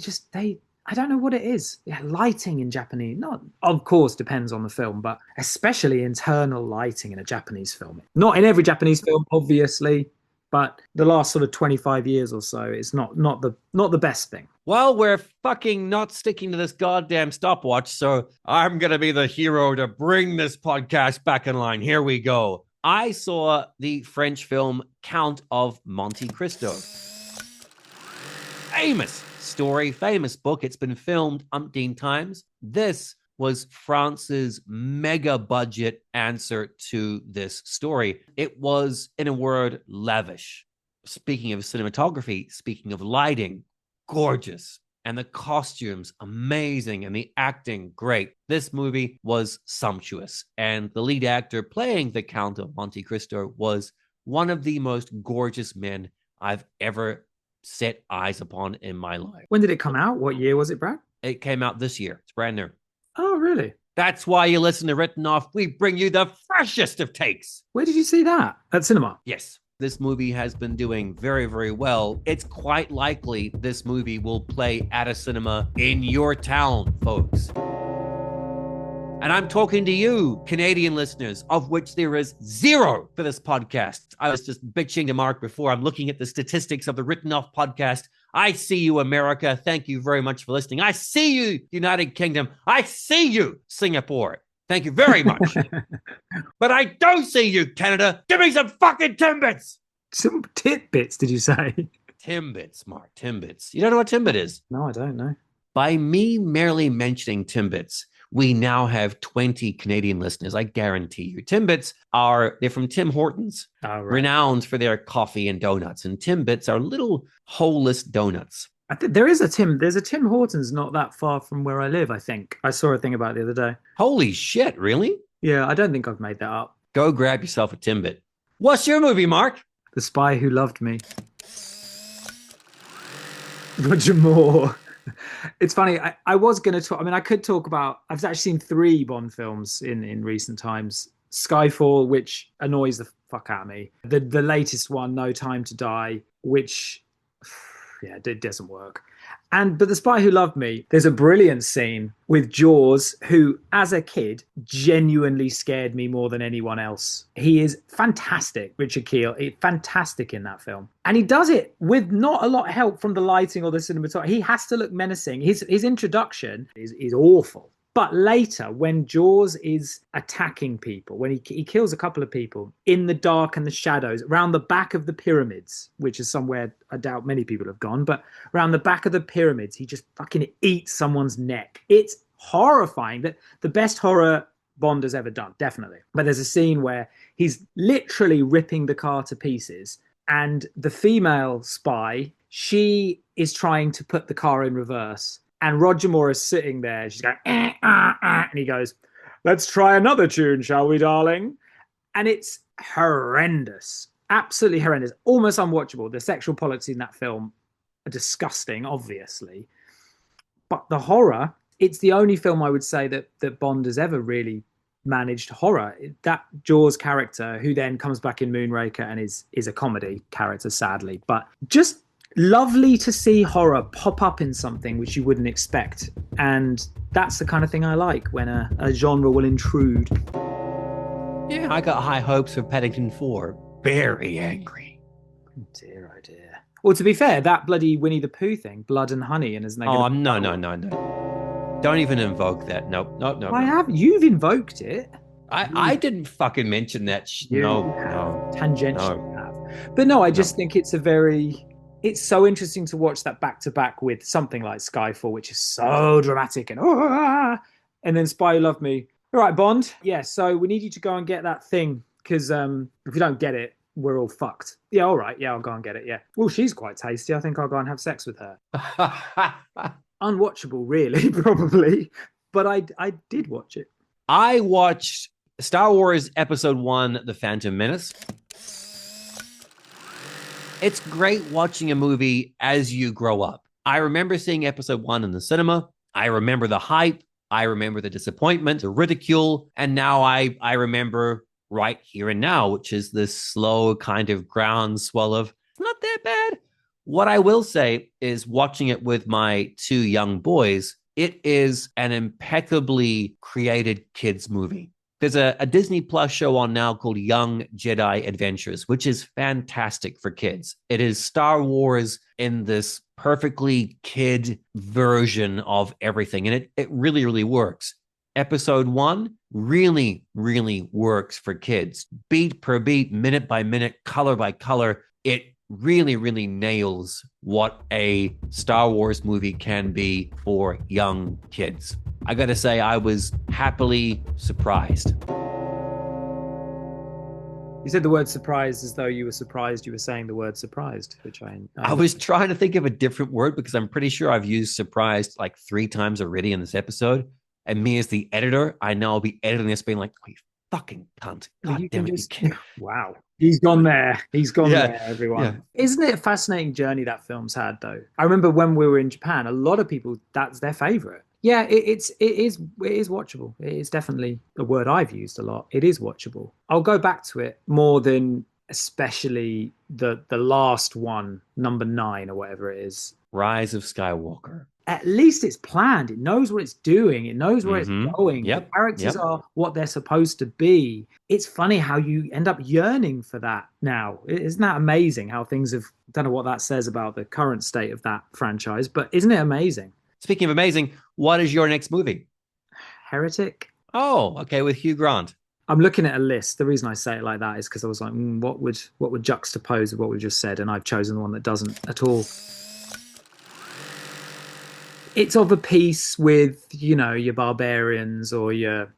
don't know what it is. Yeah, lighting in Japanese, not of course depends on the film, but especially internal lighting in a Japanese film. Not in every Japanese film, obviously. But the last sort of 25 years or so, it's not the best thing. Well, we're fucking not sticking to this goddamn stopwatch, so I'm going to be the hero to bring this podcast back in line. Here we go. I saw the French film Count of Monte Cristo. Famous story, famous book. It's been filmed umpteen times. This was France's mega budget answer to this story. It was, in a word, lavish. Speaking of cinematography, speaking of lighting, gorgeous. And the costumes, amazing. And the acting, great. This movie was sumptuous. And the lead actor playing the Count of Monte Cristo was one of the most gorgeous men I've ever set eyes upon in my life. When did it come out? What year was it, Brad? It came out this year. It's brand new. Oh, really? That's why you listen to Written Off. We bring you the freshest of takes. Where did you see that? At cinema? Yes. This movie has been doing very, very well. It's quite likely this movie will play at a cinema in your town, folks. And I'm talking to you, Canadian listeners, of which there is 0 for this podcast. I was just bitching to Mark before. I'm looking at the statistics of the Written Off podcast. I see you, America. Thank you very much for listening. I see you, United Kingdom. I see you, Singapore. Thank you very much. But I don't see you, Canada. Give me some fucking Timbits. Some titbits, did you say? Timbits, Mark. Timbits. You don't know what Timbit is? No, I don't know. By me merely mentioning Timbits, we now have 20 Canadian listeners. I guarantee you. Timbits they're from Tim Hortons, renowned for their coffee and donuts. And Timbits are little holeless donuts. There's a Tim Hortons not that far from where I live, I think. I saw a thing about it the other day. Holy shit, really? Yeah, I don't think I've made that up. Go grab yourself a Timbit. What's your movie, Mark? The Spy Who Loved Me. Roger Moore. It's funny. I was going to talk. I mean, I could talk about. I've actually seen 3 Bond films in recent times. Skyfall, which annoys the fuck out of me. The latest one, No Time to Die, which yeah, it doesn't work. But The Spy Who Loved Me, there's a brilliant scene with Jaws, who, as a kid, genuinely scared me more than anyone else. He is fantastic, Richard Keel, fantastic in that film. And he does it with not a lot of help from the lighting or the cinematography. He has to look menacing. His introduction is awful. But later, when Jaws is attacking people, when he kills a couple of people in the dark and the shadows, around the back of the pyramids, which is somewhere I doubt many people have gone, but around the back of the pyramids, he just fucking eats someone's neck. It's horrifying. That the best horror Bond has ever done, definitely. But there's a scene where he's literally ripping the car to pieces, and the female spy, she is trying to put the car in reverse. And Roger Moore is sitting there. She's going, and he goes, "Let's try another tune, shall we, darling?" And it's horrendous. Absolutely horrendous. Almost unwatchable. The sexual politics in that film are disgusting, obviously. But the horror, it's the only film I would say that Bond has ever really managed horror. That Jaws character, who then comes back in Moonraker and is a comedy character, sadly. But just lovely to see horror pop up in something which you wouldn't expect. And that's the kind of thing I like, when a genre will intrude. Yeah, I got high hopes for Paddington 4. Very angry. Oh dear, oh dear. Well, to be fair, that bloody Winnie the Pooh thing, Blood and Honey, and isn't Oh, no. Don't even invoke that. No. You've invoked it. I didn't fucking mention that. No. Tangentially have. But no, I just think it's it's so interesting to watch that back to back with something like Skyfall, which is so dramatic and then Spy Who Loved Me. All right, Bond. Yeah, so we need you to go and get that thing, because if you don't get it, we're all fucked. Yeah, all right. Yeah, I'll go and get it. Yeah. Well, she's quite tasty. I think I'll go and have sex with her. Unwatchable, really, probably. But I did watch it. I watched Star Wars Episode 1, The Phantom Menace. It's great watching a movie as you grow up. I remember seeing Episode 1 in the cinema. I remember the hype. I remember the disappointment, the ridicule. And now I remember right here and now, which is this slow kind of groundswell of, it's not that bad. What I will say is, watching it with my 2 young boys, it is an impeccably created kids movie. There's a Disney Plus show on now called Young Jedi Adventures, which is fantastic for kids. It is Star Wars in this perfectly kid version of everything. And it really, really works. Episode 1 really, really works for kids. Beat per beat, minute by minute, color by color. It really, really nails what a Star Wars movie can be for young kids. I gotta say, I was happily surprised. You said the word surprised as though you were surprised you were saying the word surprised, which I was trying to think of a different word, because I'm pretty sure I've used surprised like 3 times already in this episode. And me as the editor, I know I'll be editing this being like, oh, you fucking cunt. God damn it, you can't. Wow. He's gone there. There, everyone. Yeah. Isn't it a fascinating journey that film's had, though? I remember when we were in Japan, a lot of people, that's their favorite. Yeah, it is watchable. It is definitely a word I've used a lot. It is watchable. I'll go back to it more than especially the last one, number 9 or whatever it is. Rise of Skywalker. At least it's planned. It knows what it's doing. It knows where it's going. Yep. The characters are what they're supposed to be. It's funny how you end up yearning for that now. Isn't that amazing how things have, I don't know what that says about the current state of that franchise, but isn't it amazing? Speaking of amazing, what is your next movie? Heretic. Oh, okay, with Hugh Grant. I'm looking at a list. The reason I say it like that is because I was like, what would juxtapose with what we just said? And I've chosen the one that doesn't at all. It's of a piece with, your barbarians or your...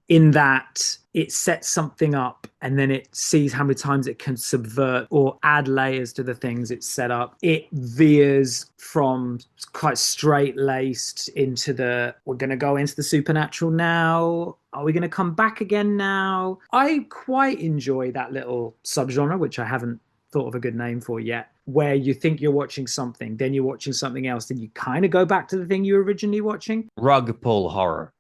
In that it sets something up and then it sees how many times it can subvert or add layers to the things it's set up. It veers from quite straight-laced into we're going to go into the supernatural now. Are we going to come back again now? I quite enjoy that little subgenre, which I haven't thought of a good name for yet, where you think you're watching something, then you're watching something else, then you kind of go back to the thing you were originally watching. Rug pull horror.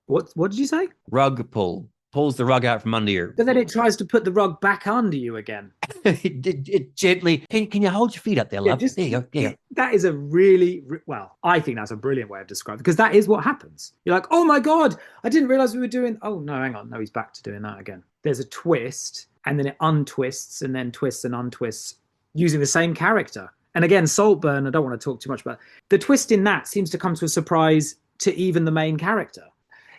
What did you say? Rug pull. Pulls the rug out from under you. But then it tries to put the rug back under you again. it gently. Can you hold your feet up there, love? There you go. There you go. That is a really, well, I think that's a brilliant way of describing it, because that is what happens. You're like, oh my God, I didn't realize we were doing, oh no, hang on. No, he's back to doing that again. There's a twist and then it untwists and then twists and untwists using the same character. And again, Saltburn, I don't want to talk too much about it. The twist in that seems to come to a surprise to even the main character.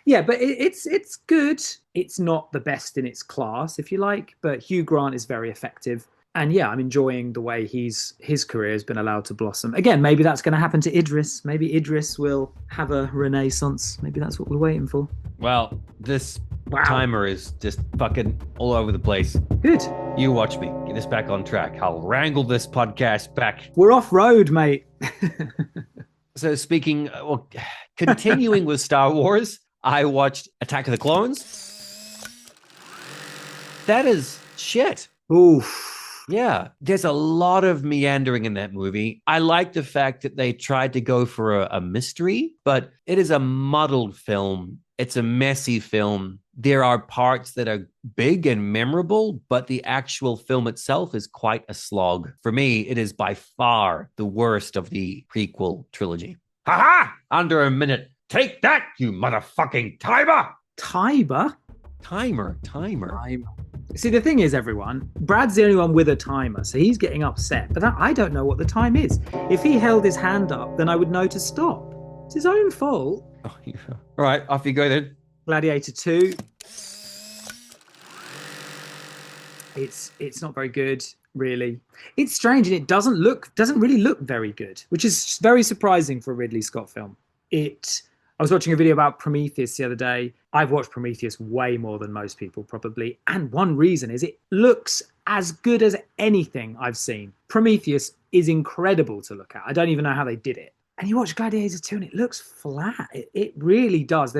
Yeah, but it's good. It's not the best in its class, if you like, but Hugh Grant is very effective. And yeah, I'm enjoying the way his career has been allowed to blossom. Again, maybe that's going to happen to Idris. Maybe Idris will have a renaissance. Maybe that's what we're waiting for. Well, this timer is just fucking all over the place. Good. You watch me. Get us back on track. I'll wrangle this podcast back. We're off road, mate. So continuing with Star Wars, I watched Attack of the Clones. That is shit. Oof. Yeah, there's a lot of meandering in that movie. I like the fact that they tried to go for a mystery, but it is a muddled film. It's a messy film. There are parts that are big and memorable, but the actual film itself is quite a slog. For me, it is by far the worst of the prequel trilogy. Ha-ha! Under a minute. Take that, you motherfucking timer! Timer? Timer. See, the thing is, everyone, Brad's the only one with a timer, so he's getting upset. But I don't know what the time is. If he held his hand up, then I would know to stop. It's his own fault. Oh, yeah. All right, off you go then. Gladiator 2. It's not very good, really. It's strange, and it doesn't really look very good, which is very surprising for a Ridley Scott film. I was watching a video about Prometheus the other day. I've watched Prometheus way more than most people probably. And one reason is it looks as good as anything I've seen. Prometheus is incredible to look at. I don't even know how they did it. And you watch Gladiator 2 and it looks flat. It really does.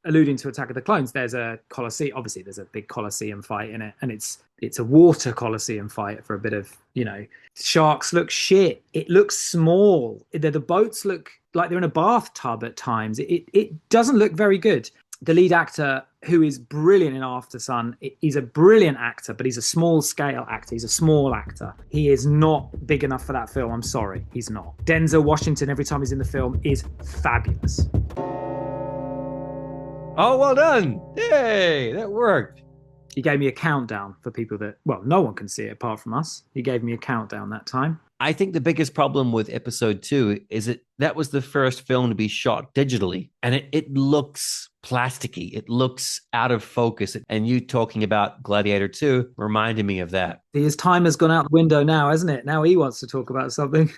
Alluding to Attack of the Clones, there's a Colosseum. Obviously, there's a big Colosseum fight in it. And it's a water Colosseum fight for a bit of, sharks look shit. It looks small. The boats look like they're in a bathtub at times. It doesn't look very good. The lead actor, who is brilliant in After Sun, he's a brilliant actor, but he's a small scale actor. He's a small actor. He is not big enough for that film. I'm sorry, he's not. Denzel Washington, every time he's in the film, is fabulous. Oh, well done. Yay, that worked. He gave me a countdown for people that, well, no one can see it apart from us. He gave me a countdown that time. I think the biggest problem with episode 2 is that was the first film to be shot digitally, and it looks plasticky. It looks out of focus. And you talking about Gladiator 2 reminded me of that. His time has gone out the window now, hasn't it? Now he wants to talk about something.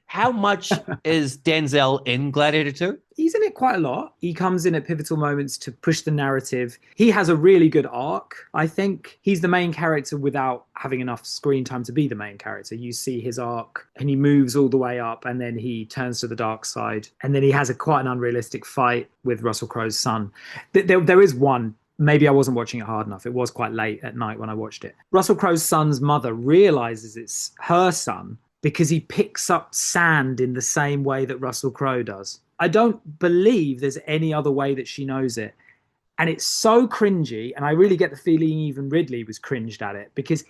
How much is Denzel in Gladiator 2? He's in it quite a lot. He comes in at pivotal moments to push the narrative. He has a really good arc. I think he's the main character without having enough screen time to be the main character. You see his arc and he moves all the way up and then he turns to the dark side. And then he has quite an unrealistic fight with Russell Crowe's son. There is one. Maybe I wasn't watching it hard enough. It was quite late at night when I watched it. Russell Crowe's son's mother realizes it's her son because he picks up sand in the same way that Russell Crowe does. I don't believe there's any other way that she knows it. And it's so cringy, and I really get the feeling even Ridley was cringed at it, because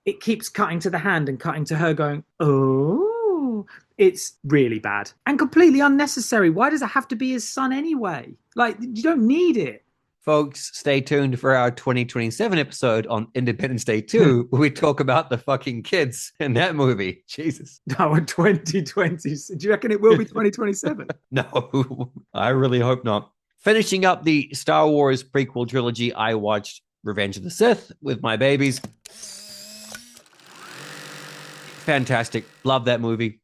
it keeps cutting to the hand and cutting to her going, oh, it's really bad and completely unnecessary. Why does it have to be his son anyway? Like, you don't need it. Folks, stay tuned for our 2027 episode on Independence Day 2, where we talk about the fucking kids in that movie. Jesus. No, 2020. Do you reckon it will be 2027? No, I really hope not. Finishing up the Star Wars prequel trilogy, I watched Revenge of the Sith with my babies. Fantastic. Love that movie.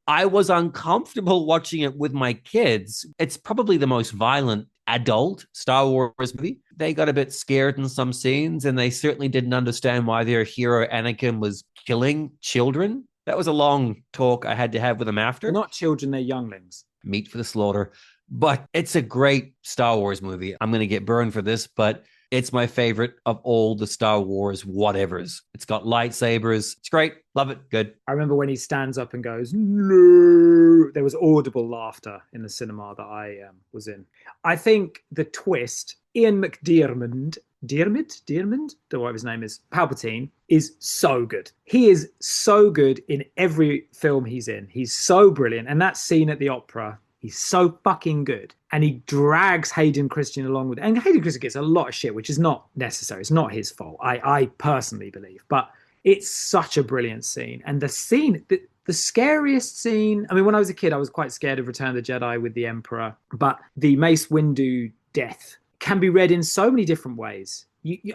I was uncomfortable watching it with my kids. It's probably the most violent adult Star Wars movie. They got a bit scared in some scenes, and they certainly didn't understand why their hero Anakin was killing children. That was a long talk I had to have with them after. They're not children, they're younglings. Meat for the slaughter. But it's a great Star Wars movie. I'm going to get burned for this, but It's my favorite of all the Star Wars whatevers. It's got lightsabers. It's great. Love it. Good. I remember when he stands up and goes, no, there was audible laughter in the cinema that I was in. I think the twist, Ian McDiarmid, Diarmid, whatever his name is, Palpatine, is so good. He is so good in every film he's in. He's so brilliant. And that scene at the opera, he's so fucking good. And he drags Hayden Christensen along with it. And Hayden Christensen gets a lot of shit, which is not necessary. It's not his fault, I personally believe. But it's such a brilliant scene. And the scene, the scariest scene, I mean, when I was a kid, I was quite scared of Return of the Jedi with the Emperor. But the Mace Windu death can be read in so many different ways.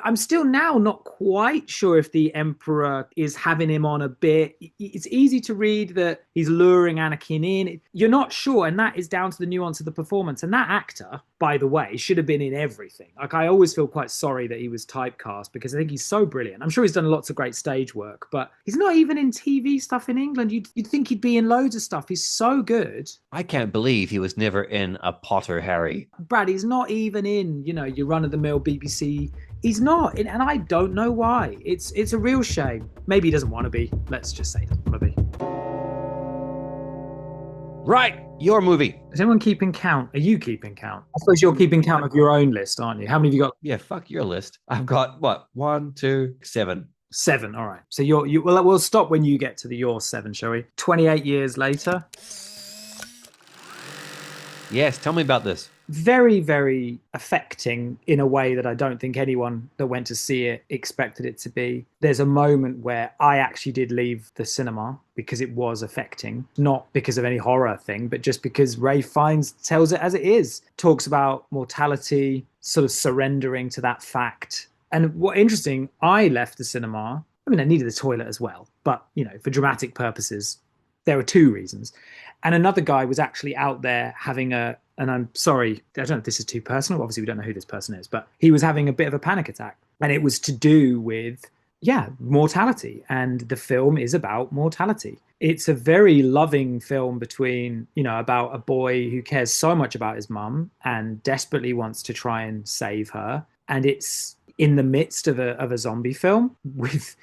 I'm still now not quite sure if the Emperor is having him on a bit. It's easy to read that he's luring Anakin in. You're not sure, and that is down to the nuance of the performance. And that actor, by the way, should have been in everything. Like, I always feel quite sorry that he was typecast because I think he's so brilliant. I'm sure he's done lots of great stage work, but he's not even in TV stuff in England. You'd think he'd be in loads of stuff. He's so good. I can't believe he was never in a Potter Harry. Brad, he's not even in, your run-of-the-mill BBC. He's not, and I don't know why. It's a real shame. Maybe he doesn't want to be. Let's just say he doesn't want to be. Right, your movie. Is anyone keeping count? Are you keeping count? I suppose you're keeping count of your own list, aren't you? How many have you got? Yeah, fuck your list. I've got, 1, 2, 7. 7, all right. So we'll stop when you get to your 7, shall we? 28 years later. Yes, tell me about this. Very, very affecting in a way that I don't think anyone that went to see it expected it to be. There's a moment where I actually did leave the cinema because it was affecting, not because of any horror thing, but just because Ralph Fiennes tells it as it is. Talks about mortality, sort of surrendering to that fact. And what interesting, I left the cinema. I mean, I needed the toilet as well, but, for dramatic purposes, there were 2 reasons. And another guy was actually out there having and I'm sorry, I don't know if this is too personal. Obviously, we don't know who this person is, but he was having a bit of a panic attack. And it was to do with, mortality. And the film is about mortality. It's a very loving film between, about a boy who cares so much about his mum and desperately wants to try and save her. And it's in the midst of a zombie film with,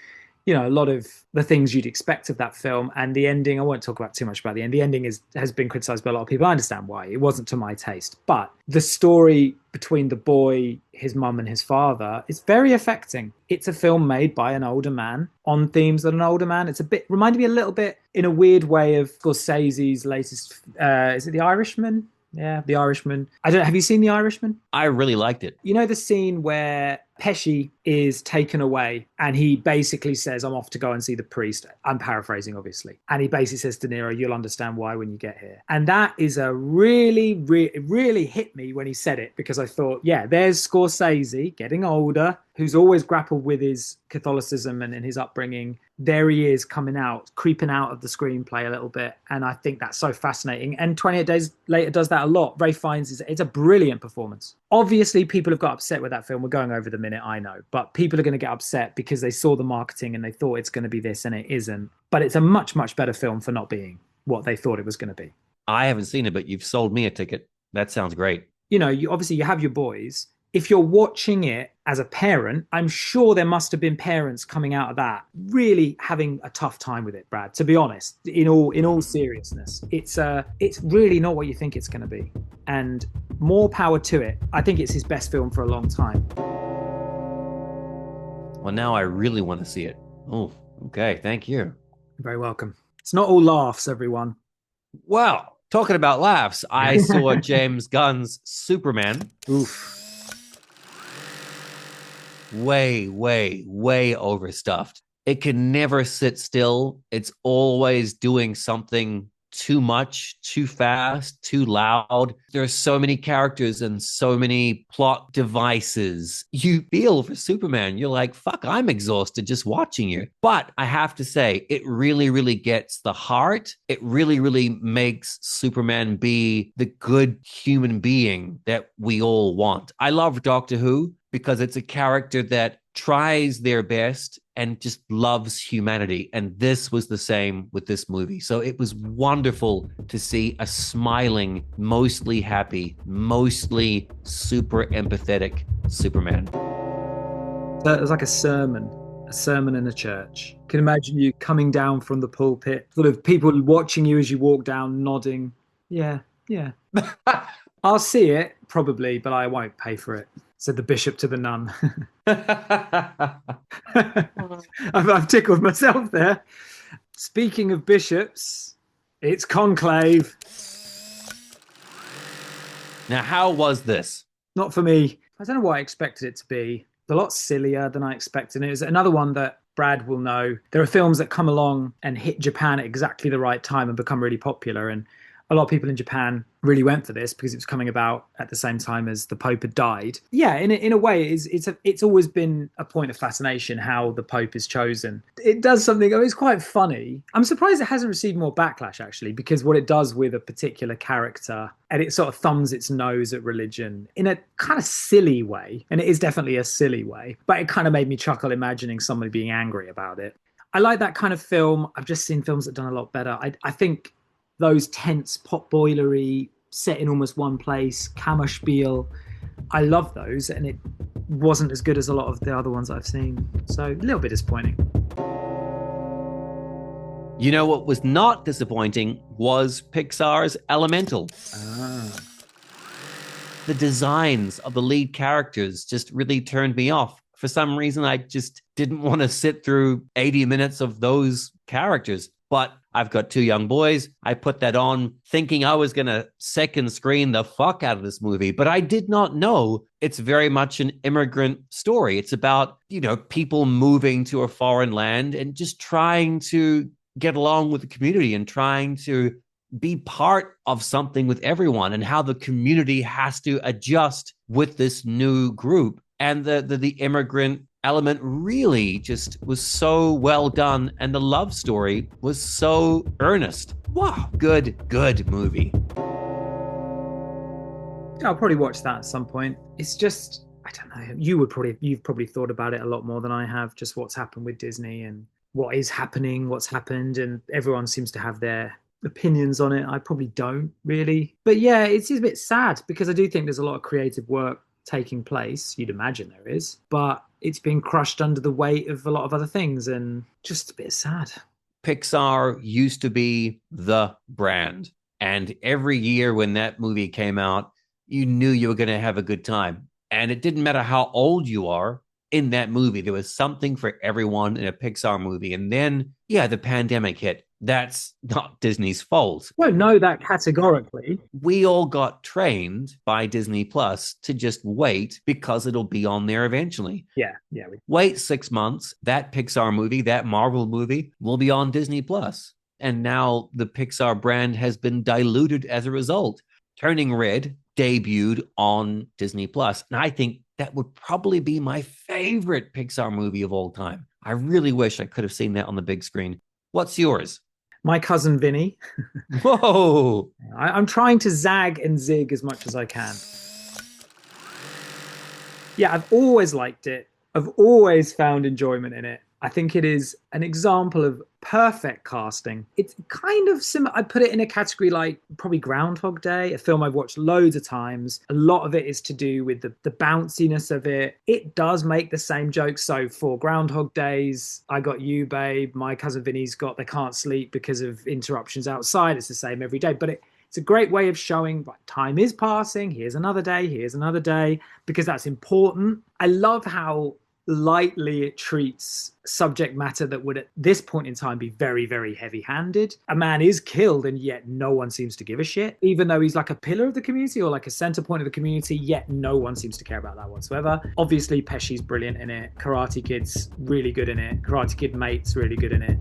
a lot of the things you'd expect of that film. And the ending, I won't talk about too much about the end. The ending has been criticized by a lot of people. I understand why. It wasn't to my taste. But the story between the boy, his mum and his father is very affecting. It's a film made by an older man on themes that an older man. It's reminded me a little bit in a weird way of Scorsese's latest, is it The Irishman? Yeah, The Irishman. Have you seen The Irishman? I really liked it. You know the scene where Pesci is taken away and he basically says, I'm off to go and see the priest. I'm paraphrasing, obviously. And he basically says to Nero, you'll understand why when you get here. And that is it really hit me when he said it, because I thought, there's Scorsese getting older, who's always grappled with his Catholicism and his upbringing. There he is creeping out of the screenplay a little bit. And I think that's so fascinating. And 28 Days Later does that a lot. Ralph Fiennes, it's a brilliant performance. Obviously, people have got upset with that film. We're going over the minute, I know. But people are going to get upset because they saw the marketing and they thought it's going to be this and it isn't. But it's a much, much better film for not being what they thought it was going to be. I haven't seen it, but you've sold me a ticket. That sounds great. You obviously you have your boys. If you're watching it as a parent, I'm sure there must have been parents coming out of that really having a tough time with it, Brad, to be honest, in all seriousness. It's really not what you think it's going to be. And more power to it. I think it's his best film for a long time. Well, now I really want to see it. Oh, okay. Thank you. You're very welcome. It's not all laughs, everyone. Well, talking about laughs, I saw James Gunn's Superman. Oof. Way overstuffed. It can never sit still. It's always doing something too much, too fast, too loud. There's so many characters and so many plot devices. You feel for Superman. You're like, fuck, I'm exhausted just watching you. But I have to say, it really, really gets the heart. It really, really makes Superman be the good human being that we all want. I love Doctor Who because it's a character that tries their best and just loves humanity. And this was the same with this movie. So it was wonderful to see a smiling, mostly happy, mostly super empathetic Superman. It was like a sermon in a church. Can imagine you coming down from the pulpit, sort of people watching you as you walk down, nodding. Yeah, yeah. I'll see it, probably, but I won't pay for it, said the bishop to the nun. I've tickled myself there. Speaking of bishops, it's conclave. Now, how was this? Not for me. I don't know what I expected it to be. A lot sillier than I expected. It was another one that Brad will know. There are films that come along and hit Japan at exactly the right time and become really popular. And a lot of people in Japan really went for this because it was coming about at the same time as the Pope had died. Yeah, in a way, it's always been a point of fascination how the Pope is chosen. It does something, it's quite funny. I'm surprised it hasn't received more backlash, actually, because what it does with a particular character, and it sort of thumbs its nose at religion in a kind of silly way. And it is definitely a silly way, but it kind of made me chuckle imagining somebody being angry about it. I like that kind of film. I've just seen films that have done a lot better. I think those tense, pot-boilery, set in almost one place, Kammerspiel, I love those, and it wasn't as good as a lot of the other ones I've seen. So a little bit disappointing. You know what was not disappointing was Pixar's Elemental. The designs of the lead characters just really turned me off. For some reason, I just didn't want to sit through 80 minutes of those characters. But I've got two young boys. I put that on thinking I was going to second screen the fuck out of this movie. But I did not know it's very much an immigrant story. It's about, people moving to a foreign land and just trying to get along with the community and trying to be part of something with everyone, and how the community has to adjust with this new group. And the immigrant element really just was so well done, and the love story was so earnest. Wow, good movie. I'll probably watch that at some point. It's just, I don't know, you've probably thought about it a lot more than I have, just what's happened with Disney and what is happening, what's happened, and everyone seems to have their opinions on it. I probably don't really. But yeah, it's a bit sad because I do think there's a lot of creative work taking place. You'd imagine there is, but it's been crushed under the weight of a lot of other things, and just a bit sad. Pixar used to be the brand, and every year when that movie came out, you knew you were going to have a good time, and it didn't matter how old you are. In that movie, there was something for everyone in a Pixar movie. And then, the pandemic hit. That's not Disney's fault. I don't know that categorically. We all got trained by Disney Plus to just wait because it'll be on there eventually. Yeah. Wait 6 months. That Pixar movie, that Marvel movie will be on Disney Plus. And now the Pixar brand has been diluted as a result. Turning Red debuted on Disney Plus. And I think that would probably be my favorite Pixar movie of all time. I really wish I could have seen that on the big screen. What's yours? My Cousin Vinny. Whoa! I'm trying to zag and zig as much as I can. Yeah, I've always liked it. I've always found enjoyment in it. I think it is an example of perfect casting. It's kind of similar. I put it in a category like probably Groundhog Day, a film I've watched loads of times. A lot of it is to do with the bounciness of it. It does make the same jokes. So for Groundhog Days, I got you, babe. My Cousin Vinny's got they can't sleep because of interruptions outside. It's the same every day. But it's a great way of showing time is passing. Here's another day, because that's important. I love how lightly it treats subject matter that would at this point in time be very, very heavy-handed. A man is killed and yet no one seems to give a shit, even though he's like a pillar of the community or like a center point of the community, yet no one seems to care about that whatsoever. Obviously Pesci's brilliant in it. Karate Kid's really good in it. Karate Kid Mate's really good in it.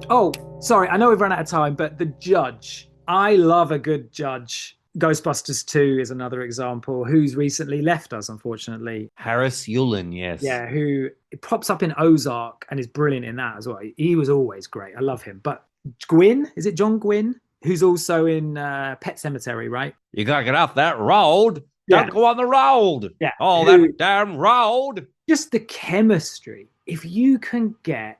Oh, sorry, I know we've run out of time, but the judge, I love a good judge. Ghostbusters 2 is another example, who's recently left us, unfortunately. Harris Yulin, yes. Yeah, who pops up in Ozark and is brilliant in that as well. He was always great. I love him. But Gwyn, is it John Gwyn? Who's also in Pet Sematary, right? You gotta get off that road. Don't go on the road. Yeah. Oh, that damn road. Just the chemistry. If you can get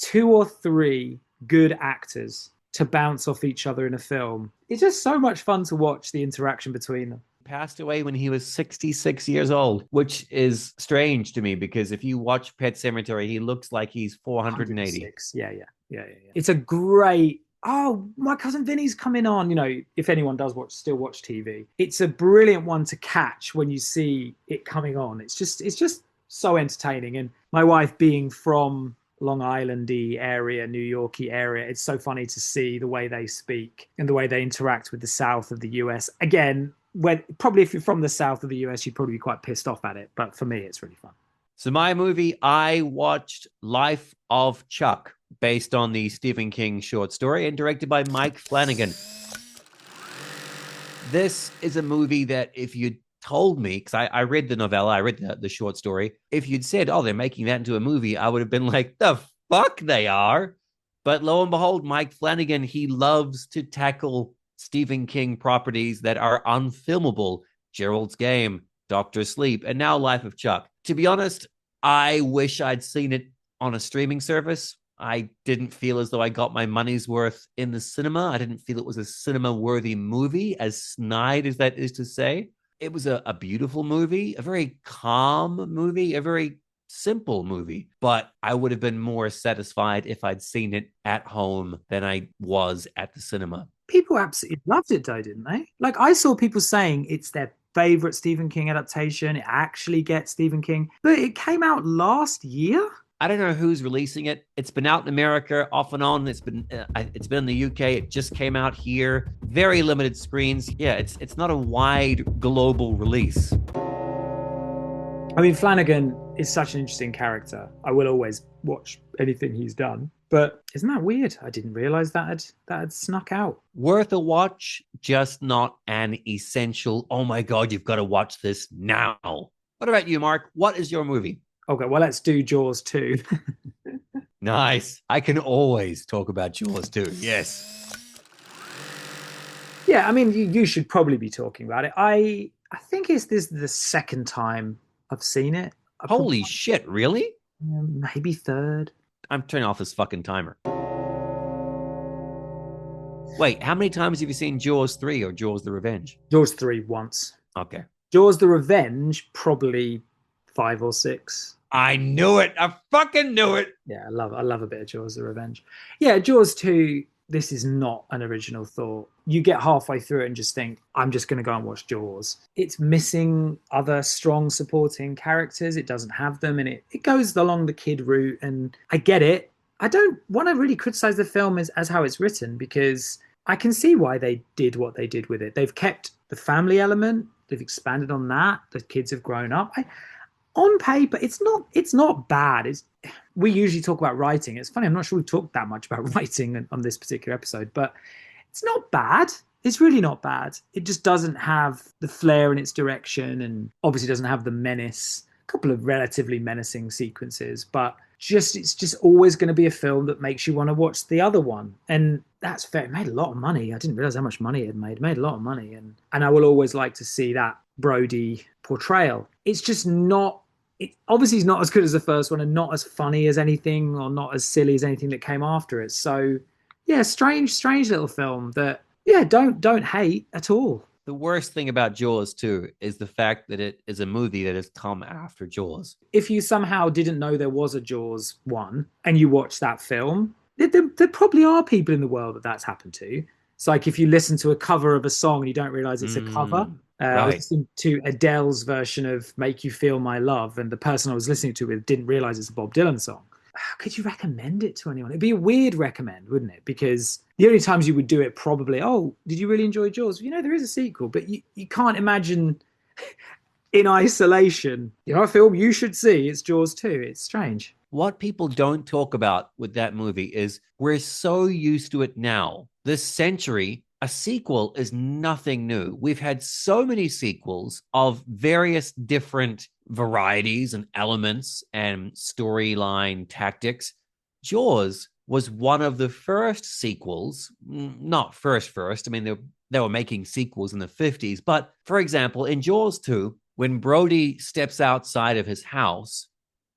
2 or 3 good actors to bounce off each other in a film, it's just so much fun to watch the interaction between them. Passed away when he was 66 years old, which is strange to me because if you watch Pet Sematary, he looks like he's 480. 106. Yeah. It's a great. Oh, my cousin Vinny's coming on. You know, if anyone does still watch TV, it's a brilliant one to catch when you see it coming on. It's just so entertaining. And my wife being from Long Island-y area, New York-y area, it's so funny to see the way they speak and the way they interact with the South of the US. Again, probably if you're from the South of the US, you'd probably be quite pissed off at it. But for me, it's really fun. So my movie, I watched Life of Chuck, based on the Stephen King short story and directed by Mike Flanagan. This is a movie that if you'd told me, because I read the novella, I read the short story, if you'd said, oh, they're making that into a movie, I would have been like, the fuck they are. But lo and behold, Mike Flanagan, he loves to tackle Stephen King properties that are unfilmable. Gerald's Game, Dr. Sleep, and now Life of Chuck. To be honest, I wish I'd seen it on a streaming service. I didn't feel as though I got my money's worth in the cinema. I didn't feel it was a cinema-worthy movie, as snide as that is to say. It was a beautiful movie, a very calm movie, a very simple movie, but I would have been more satisfied if I'd seen it at home than I was at the cinema. People absolutely loved it though, didn't they? Like, I saw people saying it's their favorite Stephen King adaptation. It actually gets Stephen King, but it came out last year. I don't know who's releasing it. It's been out in America off and on. It's been in the UK. It just came out here. Very limited screens. Yeah, it's not a wide global release. I mean, Flanagan is such an interesting character. I will always watch anything he's done. But isn't that weird? I didn't realize that had snuck out. Worth a watch, just not an essential, oh my God, you've got to watch this now. What about you, Mark? What is your movie? Okay, well, let's do Jaws 2. Nice. I can always talk about Jaws 2. Yes. Yeah, I mean, you should probably be talking about it. I think this is the second time I've seen it. Holy shit, really? Maybe third. I'm turning off this fucking timer. Wait, how many times have you seen Jaws 3 or Jaws the Revenge? Jaws 3 once. Okay. Jaws the Revenge, probably 5 or 6. I knew it. I fucking knew it. Yeah, I love a bit of Jaws the Revenge. Yeah, Jaws 2, this is not an original thought. You get halfway through it and just think, I'm just going to go and watch Jaws. It's missing other strong supporting characters. It doesn't have them, and it goes along the kid route, and I get it. I don't want to really criticize the film as how it's written, because I can see why they did what they did with it. They've kept the family element. They've expanded on that. The kids have grown up. On paper, it's not bad. We usually talk about writing. It's funny, I'm not sure we talked that much about writing on this particular episode, but it's not bad. It's really not bad. It just doesn't have the flair in its direction, and obviously doesn't have the menace. A couple of relatively menacing sequences, but it's just always going to be a film that makes you want to watch the other one. And that's fair. It made a lot of money. I didn't realize how much money it made. It made a lot of money. And I will always like to see that Brody portrayal. It's just not, it obviously is not as good as the first one, and not as funny as anything, or not as silly as anything that came after it. So yeah, strange little film that, yeah, don't hate at all. The worst thing about Jaws 2 is the fact that it is a movie that has come after Jaws. If you somehow didn't know there was a Jaws 1 and you watch that film, there probably are people in the world that's happened to. It's like if you listen to a cover of a song and you don't realize it's a cover. Right. I was listening to Adele's version of Make You Feel My Love, and the person I was listening to with didn't realize it's a Bob Dylan song. How could you recommend it to anyone? It'd be a weird recommend, wouldn't it? Because the only times you would do it probably, oh, did you really enjoy Jaws? You know, there is a sequel, but you can't imagine in isolation, you know, a film you should see, it's Jaws 2. It's strange. What people don't talk about with that movie is we're so used to it now. This century, a sequel is nothing new. We've had so many sequels of various different varieties and elements and storyline tactics. Jaws was one of the first sequels, not first. I mean, they were making sequels in the 50s. But for example, in Jaws 2, when Brody steps outside of his house,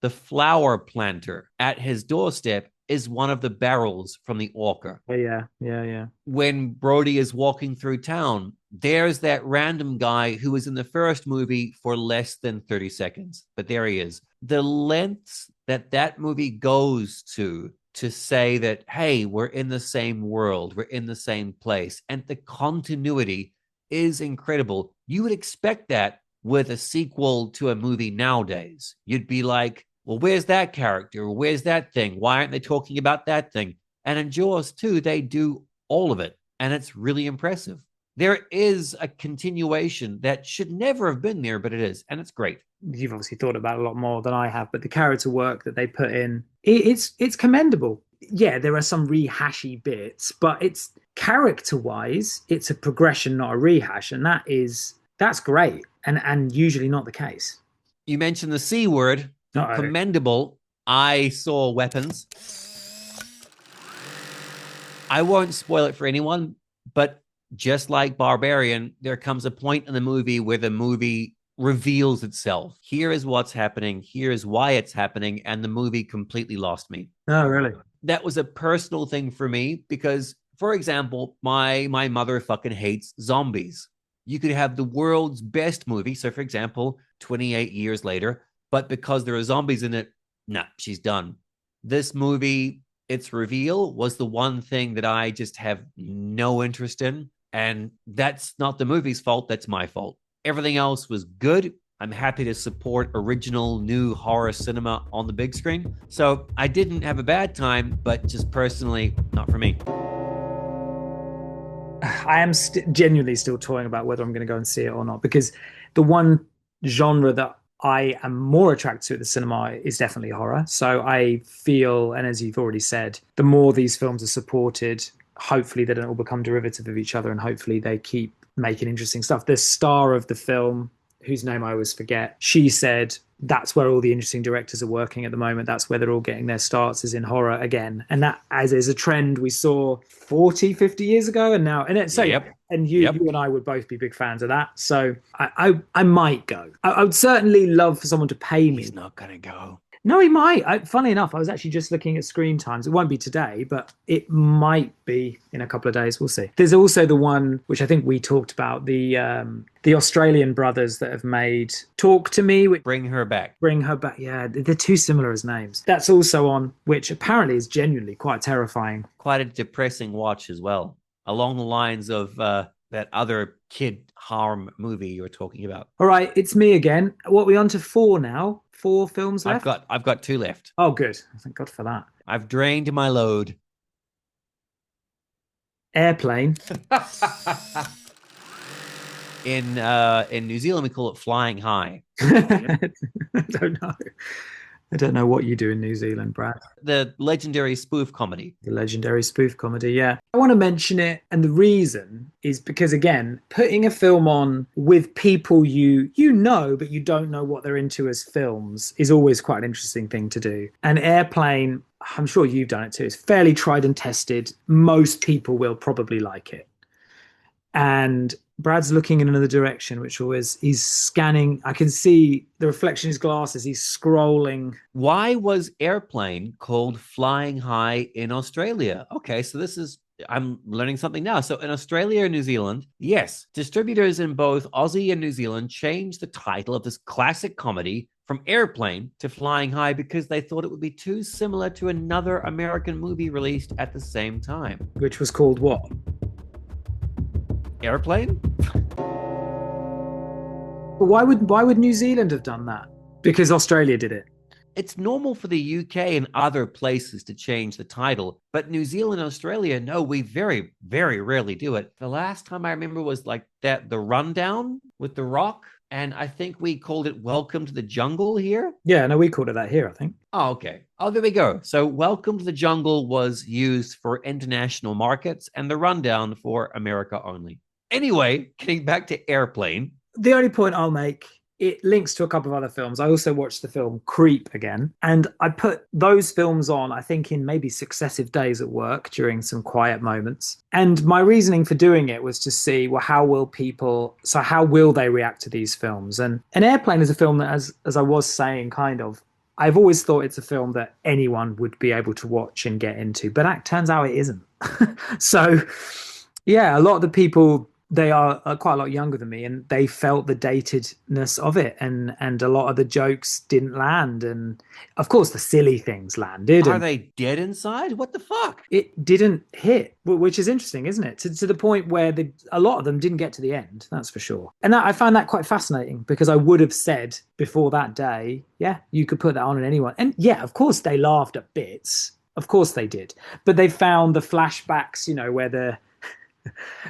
the flower planter at his doorstep is one of the barrels from the Orca. Yeah. When Brody is walking through town, there's that random guy who was in the first movie for less than 30 seconds, but there he is. The lengths that movie goes to say that, hey, we're in the same world, we're in the same place, and the continuity is incredible. You would expect that with a sequel to a movie nowadays. You'd be like, well, where's that character? Where's that thing? Why aren't they talking about that thing? And in Jaws 2, they do all of it, and it's really impressive. There is a continuation that should never have been there, but it is, and it's great. You've obviously thought about it a lot more than I have, but the character work that they put in, it's commendable. Yeah, there are some rehashy bits, but it's character-wise, it's a progression, not a rehash, and that's great, and usually not the case. You mentioned the C word, commendable. I saw weapons. I won't spoil it for anyone, but just like Barbarian, there comes a point in the movie where the movie reveals itself. Here is what's happening. Here is why it's happening. And the movie completely lost me. Oh, really? That was a personal thing for me because, for example, my mother fucking hates zombies. You could have the world's best movie. So, for example, 28 years later, but because there are zombies in it, nah, she's done. This movie, its reveal was the one thing that I just have no interest in. And that's not the movie's fault. That's my fault. Everything else was good. I'm happy to support original new horror cinema on the big screen. So I didn't have a bad time, but just personally, not for me. I am genuinely still toying about whether I'm going to go and see it or not, because the one genre that I am more attracted to at the cinema is definitely horror. So I feel, and as you've already said, the more these films are supported, hopefully they don't all become derivative of each other, and hopefully they keep making interesting stuff. The star of the film, whose name I always forget, she said that's where all the interesting directors are working at the moment. That's where they're all getting their starts, is in horror again. And that as is a trend we saw 40, 50 years ago. And now, and so, Yep. And you and I would both be big fans of that. So I might go. I would certainly love for someone to pay me. He's not going to go. No, he might. Funny enough, I was actually just looking at screen times. It won't be today, but it might be in a couple of days. We'll see. There's also the one, which I think we talked about, the Australian brothers that have made Talk to Me. Bring Her Back. Bring Her Back. Yeah, they're too similar as names. That's also on, which apparently is genuinely quite terrifying. Quite a depressing watch as well, along the lines of that other kid harm movie you were talking about. All right, it's me again. What are we on to 4 now? 4 films left? I've got 2 left. Oh, good. Thank God for that. I've drained my load. Airplane. In New Zealand, we call it flying high. I don't know what you do in New Zealand, Brad. The legendary spoof comedy. The legendary spoof comedy, yeah. I want to mention it, and the reason is because, again, putting a film on with people you know, but you don't know what they're into as films is always quite an interesting thing to do. And Airplane, I'm sure you've done it too, it's fairly tried and tested. Most people will probably like it. And Brad's looking in another direction, which always, he's scanning. I can see the reflection in his glasses. He's scrolling. Why was Airplane called Flying High in Australia? Okay, so I'm learning something now. So in Australia and New Zealand, yes, distributors in both Aussie and New Zealand changed the title of this classic comedy from Airplane to Flying High because they thought it would be too similar to another American movie released at the same time. Which was called what? Airplane? But why would New Zealand have done that? Because Australia did it. It's normal for the UK and other places to change the title, but New Zealand and Australia, no, we very, very rarely do it. The last time I remember was like that, The Rundown with The Rock, and I think we called it Welcome to the Jungle here. Yeah, no, we called it that here, I think. Oh, okay. Oh, there we go. So Welcome to the Jungle was used for international markets and The Rundown for America only. Anyway, getting back to Airplane. The only point I'll make, it links to a couple of other films. I also watched the film Creep again, and I put those films on, I think, in maybe successive days at work during some quiet moments. And my reasoning for doing it was to see, well, how will they react to these films? And An Airplane is a film that, as I was saying, kind of, I've always thought it's a film that anyone would be able to watch and get into, but it turns out it isn't. So, yeah, a lot of the people they are quite a lot younger than me, and they felt the datedness of it, and a lot of the jokes didn't land, and of course the silly things landed. Are they dead inside? What the fuck? It didn't hit, which is interesting, isn't it? To the point where a lot of them didn't get to the end, that's for sure. And I found that quite fascinating, because I would have said before that day, yeah, you could put that on anyone. And yeah, of course they laughed at bits. Of course they did. But they found the flashbacks, where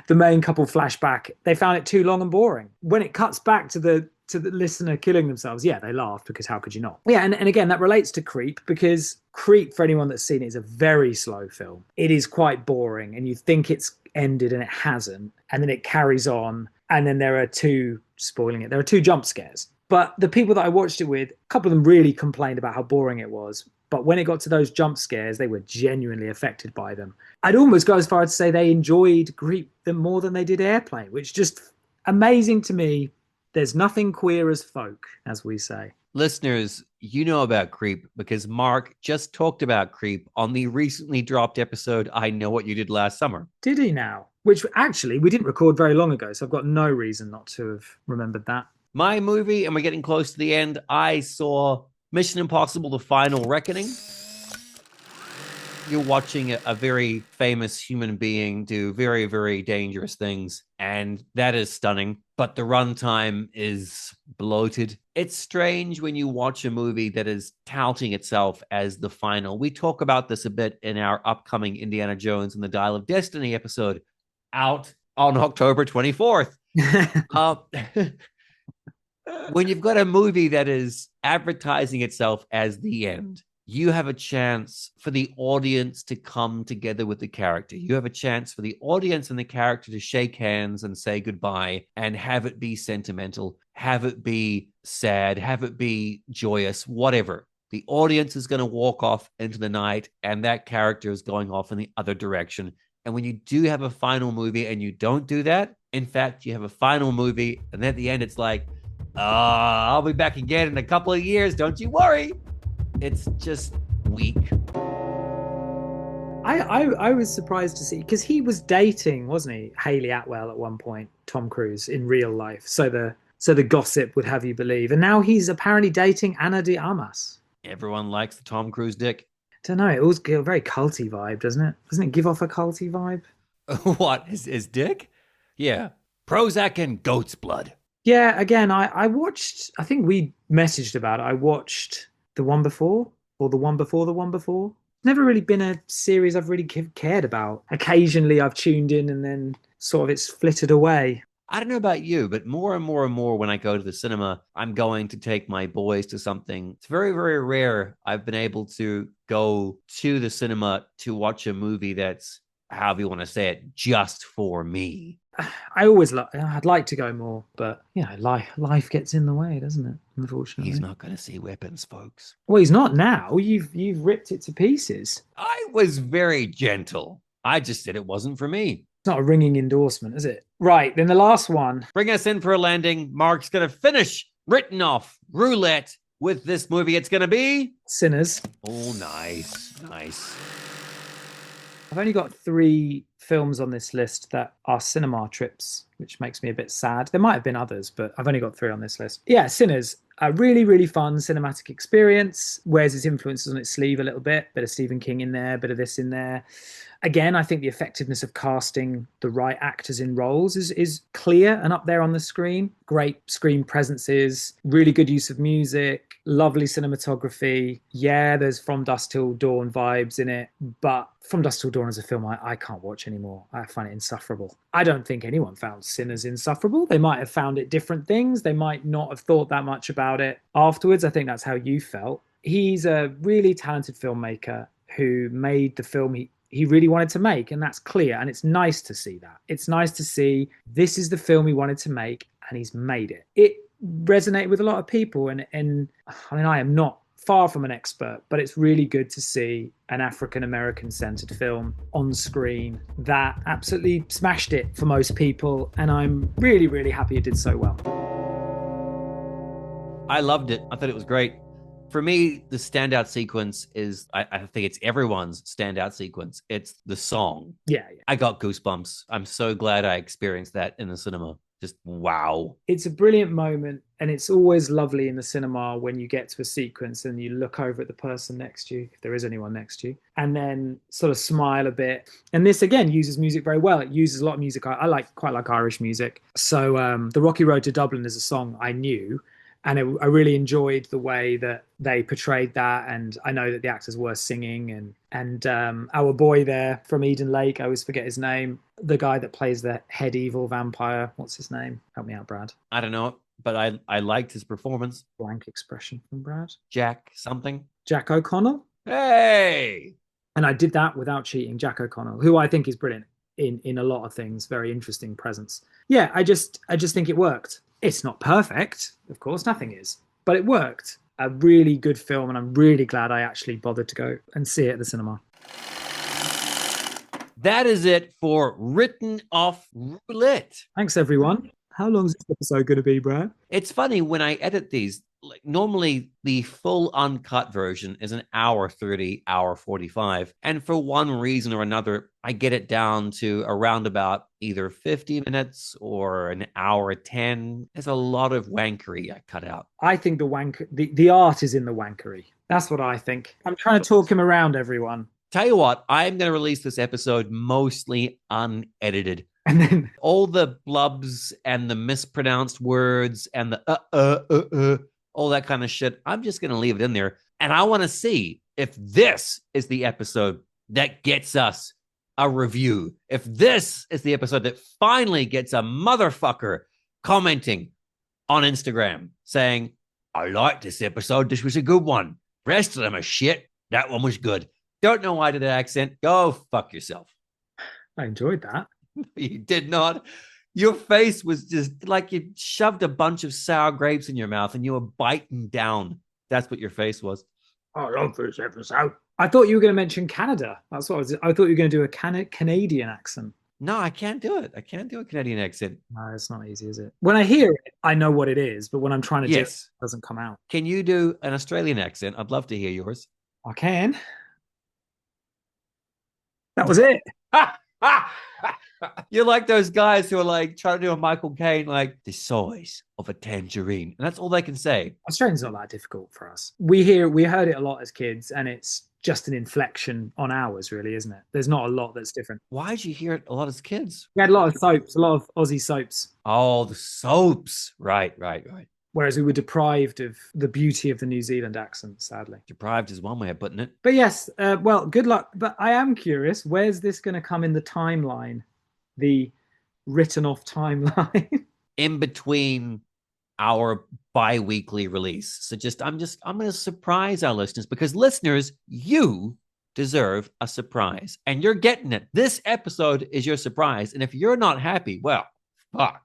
the main couple flashback, they found it too long and boring. When it cuts back to the listener killing themselves, yeah, they laugh, because how could you not? Yeah, and again, that relates to Creep, because Creep, for anyone that's seen it, is a very slow film. It is quite boring, and you think it's ended and it hasn't, and then it carries on, and then there are two jump scares. But the people that I watched it with, a couple of them really complained about how boring it was. But when it got to those jump scares, they were genuinely affected by them. I'd almost go as far as to say they enjoyed Creep more than they did Airplane, which is just amazing to me. There's nothing queer as folk, as we say. Listeners, you know about Creep because Mark just talked about Creep on the recently dropped episode, I Know What You Did Last Summer. Did he now? Which actually we didn't record very long ago, so I've got no reason not to have remembered that. My movie, and we're getting close to the end, I saw Mission Impossible: The Final Reckoning. You're watching a very famous human being do very, very dangerous things, and that is stunning, but the runtime is bloated. It's strange when you watch a movie that is touting itself as the final. We talk about this a bit in our upcoming Indiana Jones and the Dial of Destiny episode, out on October 24th. When you've got a movie that is advertising itself as the end, you have a chance for the audience to come together with the character. You have a chance for the audience and the character to shake hands and say goodbye and have it be sentimental, have it be sad, have it be joyous, whatever. The audience is going to walk off into the night, and that character is going off in the other direction. And when you do have a final movie and you don't do that, in fact, you have a final movie, and then at the end, it's like, I'll be back again in a couple of years. Don't you worry. It's just weak. I was surprised to see, because he was dating, wasn't he, Hayley Atwell at one point, Tom Cruise, in real life. So the gossip would have you believe. And now he's apparently dating Ana de Armas. Everyone likes the Tom Cruise dick. I don't know. It always gives a very culty vibe, doesn't it? Doesn't it give off a culty vibe? What? His dick? Yeah. Prozac and goat's blood. Yeah, again, I watched, I think we messaged about it. I watched The One Before, or The One Before The One Before. Never really been a series I've really cared about. Occasionally I've tuned in and then sort of it's flitted away. I don't know about you, but more and more and more when I go to the cinema, I'm going to take my boys to something. It's very, very rare I've been able to go to the cinema to watch a movie that's, however you want to say it, just for me. I'd like to go more, but life gets in the way, doesn't it? Unfortunately, he's not going to see Weapons, folks. Well, he's not now. You've ripped it to pieces. I was very gentle. I just said it wasn't for me. It's not a ringing endorsement, is it? Right, then the last one. Bring us in for a landing. Mark's going to finish written off roulette with this movie. It's going to be Sinners. Oh, nice. I've only got 3 films on this list that are cinema trips, which makes me a bit sad. There might have been others, but I've only got 3 on this list. Yeah, Sinners. A really, really fun cinematic experience. Wears its influences on its sleeve a little bit. Bit of Stephen King in there, bit of this in there. Again, I think the effectiveness of casting the right actors in roles is clear and up there on the screen. Great screen presences, really good use of music, lovely cinematography. Yeah, there's From Dusk Till Dawn vibes in it, but From Dusk Till Dawn as a film I can't watch anymore. I find it insufferable. I don't think anyone found Sinners insufferable. They might have found it different things. They might not have thought that much about it afterwards. I think that's how you felt. He's a really talented filmmaker who made the film he really wanted to make, and that's clear, and it's nice to see that. It's nice to see this is the film he wanted to make, and he's made it. It resonated with a lot of people, and I mean, I am not far from an expert, but it's really good to see an African-American centered film on screen that absolutely smashed it for most people, and I'm really, really happy it did so well. I loved it. I thought it was great. For me, the standout sequence is, I think it's everyone's standout sequence. It's the song. Yeah. I got goosebumps. I'm so glad I experienced that in the cinema. Just wow. It's a brilliant moment, and it's always lovely in the cinema when you get to a sequence and you look over at the person next to you, if there is anyone next to you, and then sort of smile a bit. And this again uses music very well. It uses a lot of music. I quite like Irish music. So The Rocky Road to Dublin is a song I knew, and I really enjoyed the way that they portrayed that. And I know that the actors were singing, and our boy there from Eden Lake, I always forget his name, the guy that plays the head evil vampire. What's his name? Help me out, Brad. I don't know, but I liked his performance. Blank expression from Brad. Jack something. Jack O'Connell. Hey! And I did that without cheating. Jack O'Connell, who I think is brilliant in a lot of things, very interesting presence. Yeah, I just think it worked. It's not perfect, of course, nothing is, but it worked. A really good film, and I'm really glad I actually bothered to go and see it at the cinema. That is it for Written Off Roulette. Thanks, everyone. How long is this episode going to be, Brad? It's funny when I edit these, like normally the full uncut version is an hour 30, hour 45. And for one reason or another, I get it down to around about either 50 minutes or an hour 10. There's a lot of wankery I cut out. I think the art is in the wankery. That's what I think. I'm trying to talk him around, everyone. Tell you what, I'm going to release this episode mostly unedited. And then all the blubs and the mispronounced words and the all that kind of shit, I'm just going to leave it in there. And I want to see if this is the episode that gets us a review. If this is the episode that finally gets a motherfucker commenting on Instagram saying, I like this episode. This was a good one. Rest of them are shit. That one was good. Don't know why I did that accent. Go fuck yourself. I enjoyed that. You did not. Your face was just like you shoved a bunch of sour grapes in your mouth and you were biting down. That's what your face was. I love this episode. I thought you were going to mention Canada. That's what I thought you were going to do a Canadian accent. No, I can't do it. I can't do a Canadian accent. No, it's not easy, is it? When I hear it, I know what it is, but when I'm trying to do it, it doesn't come out. Can you do an Australian accent? I'd love to hear yours. I can. That was it. You're like those guys who are like trying to do a Michael Caine, like the size of a tangerine. And that's all they can say. Australian's not that difficult for us. We heard it a lot as kids, and it's just an inflection on ours, really, isn't it? There's not a lot that's different. Why did you hear it a lot as kids? We had a lot of soaps, a lot of Aussie soaps. Oh, the soaps. Right. Whereas we were deprived of the beauty of the New Zealand accent, sadly. Deprived is one way of putting it. But yes, well, good luck. But I am curious, where's this going to come in the timeline? The written off timeline? In between our bi-weekly release. So I'm going to surprise our listeners, because listeners, you deserve a surprise, and you're getting it. This episode is your surprise. And if you're not happy, well, fuck.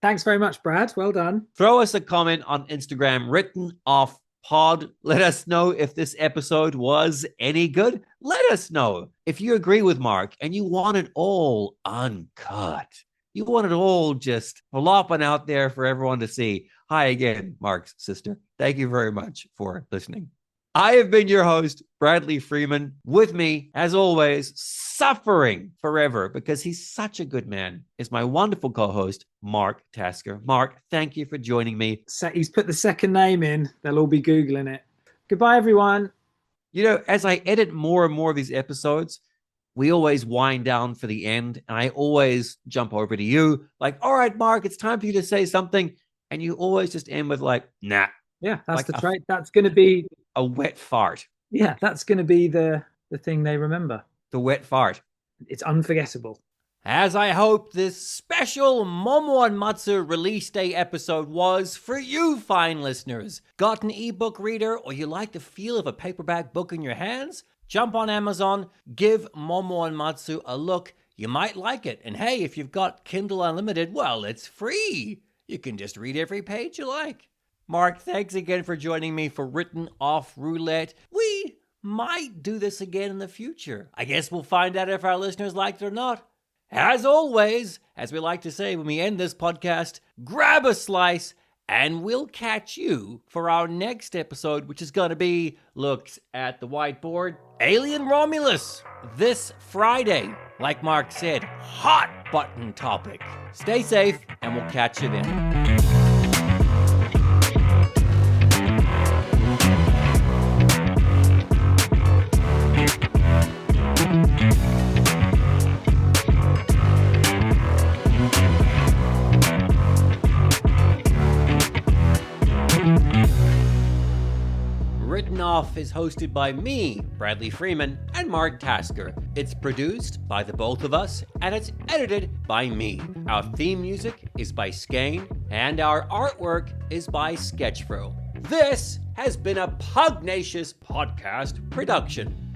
Thanks very much, Brad. Well done. Throw us a comment on Instagram, Written Off Pod. Let us know if this episode was any good. Let us know if you agree with Mark and you want it all uncut. You want it all just flopping out there for everyone to see. Hi again, Mark's sister. Thank you very much for listening. I have been your host, Bradley Freeman. With me, as always, suffering forever because he's such a good man, is my wonderful co-host, Mark Tasker. Mark, thank you for joining me. He's put the second name in. They'll all be Googling it. Goodbye, everyone. You know, as I edit more and more of these episodes, we always wind down for the end, and I always jump over to you like, all right, Mark, it's time for you to say something. And you always just end with like, nah. Yeah, that's like the trait. That's going to be a wet fart. Yeah, that's going to be the thing they remember. The wet fart. It's unforgettable. As I hope this special Momo and Matsu release day episode was for you fine listeners. Got an ebook reader, or you like the feel of a paperback book in your hands? Jump on Amazon, give Momo and Matsu a look. You might like it. And hey, if you've got Kindle Unlimited, well, it's free. You can just read every page you like. Mark, thanks again for joining me for Written Off Roulette. We might do this again in the future. I guess we'll find out if our listeners liked it or not. As always, as we like to say when we end this podcast, grab a slice And we'll catch you for our next episode, which is going to be looks at the whiteboard, Alien Romulus, this Friday. Like Mark said, hot button topic. Stay safe, and we'll catch you then. Written Off is hosted by me, Bradley Freeman, and Mark Tasker. It's produced by the both of us, and it's edited by me. Our theme music is by Skane, and our artwork is by Sketchfro. This has been a Pugnacious Podcast production.